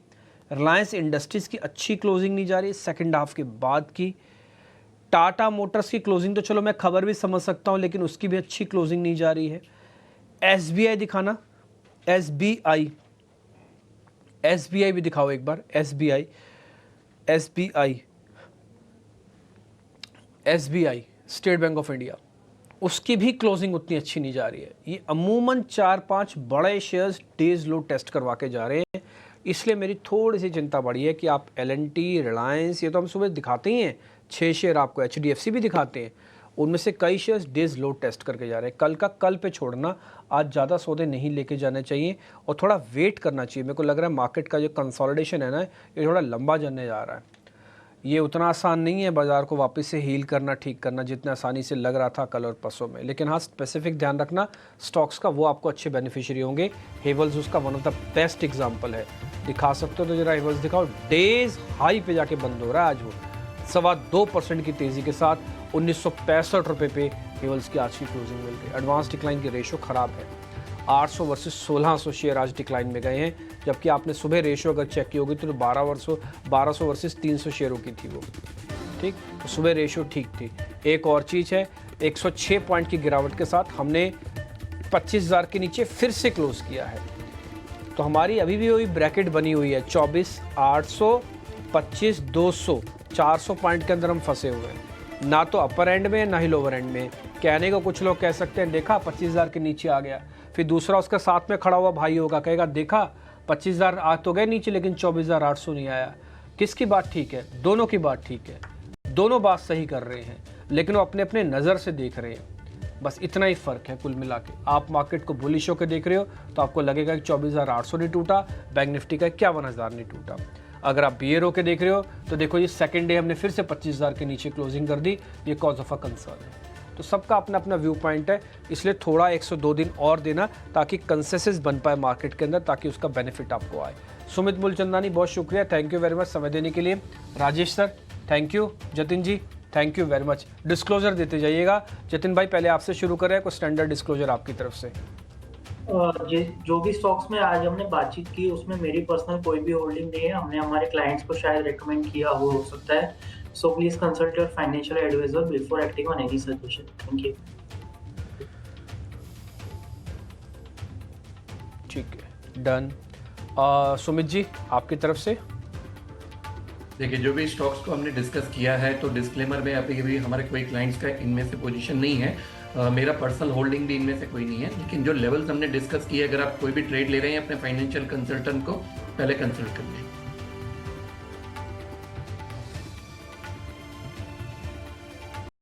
रिलायंस इंडस्ट्रीज़ की अच्छी क्लोजिंग नहीं जा रही है सेकंड हाफ के बाद की। टाटा मोटर्स की क्लोजिंग तो चलो मैं खबर भी समझ सकता हूँ, लेकिन उसकी भी अच्छी क्लोजिंग नहीं जा रही है। SBI दिखाना, SBI भी दिखाओ एक बार। SBI state bank of India, उसकी भी क्लोजिंग उतनी अच्छी नहीं जा रही है। ये अमूमन 4-5 बड़े शेयर्स डेज लो टेस्ट करवा के जा रहे हैं, इसलिए मेरी थोड़ी सी चिंता बढ़ी है कि आप L&T, रिलायंस, ये तो हम सुबह दिखाते ही हैं 6 शेयर, आपको HDFC भी दिखाते हैं, उनमें से कई शेयर्स डेज लो टेस्ट करके जा रहे हैं। कल का कल पे छोड़ना, आज ज़्यादा सौदे नहीं लेके जाने चाहिए और थोड़ा वेट करना चाहिए। मेरे को लग रहा है मार्केट का जो कंसोलिडेशन है ना, ये थोड़ा लंबा जाने जा रहा है। ये उतना आसान नहीं है बाज़ार को वापस से हील करना, ठीक करना, जितना आसानी से लग रहा था कल और परसों में। लेकिन हाँ, स्पेसिफिक ध्यान रखना स्टॉक्स का, वो आपको अच्छे बेनिफिशियरी होंगे। हेवल्स उसका one of the best example है। दिखा सकते हो तो जरा हेवल्स दिखाओ। डेज हाई पे जाके बंद हो रहा है आज, वो 2.25% की तेज़ी के साथ 1965 रुपये पे हेवल्स की आज की क्लोजिंग मिल गई। एडवांस डिक्लाइन की रेशो ख़राब है, 800 वर्सेस 1600 शेयर आज डिक्लाइन में गए हैं, जबकि आपने सुबह रेशो अगर चेक की होगी तो 1200 वर्सेस 300 शेयरों की थी वो। ठीक, तो सुबह रेशो ठीक थी। एक और चीज़ है, 106 पॉइंट की गिरावट के साथ हमने 25,000 के नीचे फिर से क्लोज किया है। तो हमारी अभी भी वही ब्रैकेट बनी हुई है 24,800, 25,200, 400 पॉइंट के अंदर हम फंसे हुए हैं। ना तो अपर एंड में ना ही लोअर एंड में। कहने को कुछ लोग कह सकते हैं देखा 25,000 के नीचे आ गया, फिर दूसरा उसका साथ में खड़ा हुआ भाई होगा कहेगा देखा 25,000 आ तो गए नीचे लेकिन 24,800 नहीं आया। किसकी बात ठीक है? दोनों की बात ठीक है, दोनों बात सही कर रहे हैं, लेकिन वो अपने अपने नज़र से देख रहे हैं। बस इतना ही फ़र्क है कुल मिला के। आप मार्केट को बुलिश होकर देख रहे हो तो आपको लगेगा कि 24,800 नहीं टूटा, बैंक निफ्टी का 51,000 नहीं टूटा। अगर आप बियर होकर देख रहे हो तो देखो ये सेकेंड डे हमने फिर से 25,000 के नीचे क्लोजिंग कर दी, ये कॉज ऑफ अ कंसर्न है। तो सबका अपना अपना व्यू पॉइंट है, इसलिए थोड़ा 102 दिन और देना ताकि कंसेंसस बन पाए मार्केट के अंदर, ताकि उसका बेनिफिट आपको आए। सुमित मूलचंदानी बहुत शुक्रिया, थैंक यू वेरी मच समय देने के लिए। Rajesh sir thank you, Jatin ji thank you very much. Disclosure देते जाइएगा। जतिन भाई पहले आपसे शुरू करें, कोई स्टैंडर्ड डिस्क्लोजर आपकी तरफ से। जो भी स्टॉक्स में आज हमने बातचीत की उसमें मेरी पर्सनल कोई भी होल्डिंग नहीं है। हमने हमारे क्लाइंट्स को शायद रेकमेंड किया वो हो सकता है। So please consult your financial advisor before acting on any suggestion. Thank you. ठीक है, डन। सुमित जी आपकी तरफ से। देखिए, जो भी स्टॉक्स को हमने डिस्कस किया है तो डिस्क्लेमर में अभी भी हमारे कोई क्लाइंट्स का इनमें से पोजीशन नहीं है। मेरा पर्सनल होल्डिंग भी इनमें से कोई नहीं है, लेकिन जो लेवल्स हमने डिस्कस किए, अगर आप कोई भी ट्रेड ले रहे हैं अपने फाइनेंशियल कंसल्टेंट को पहले कंसल्ट कर लें।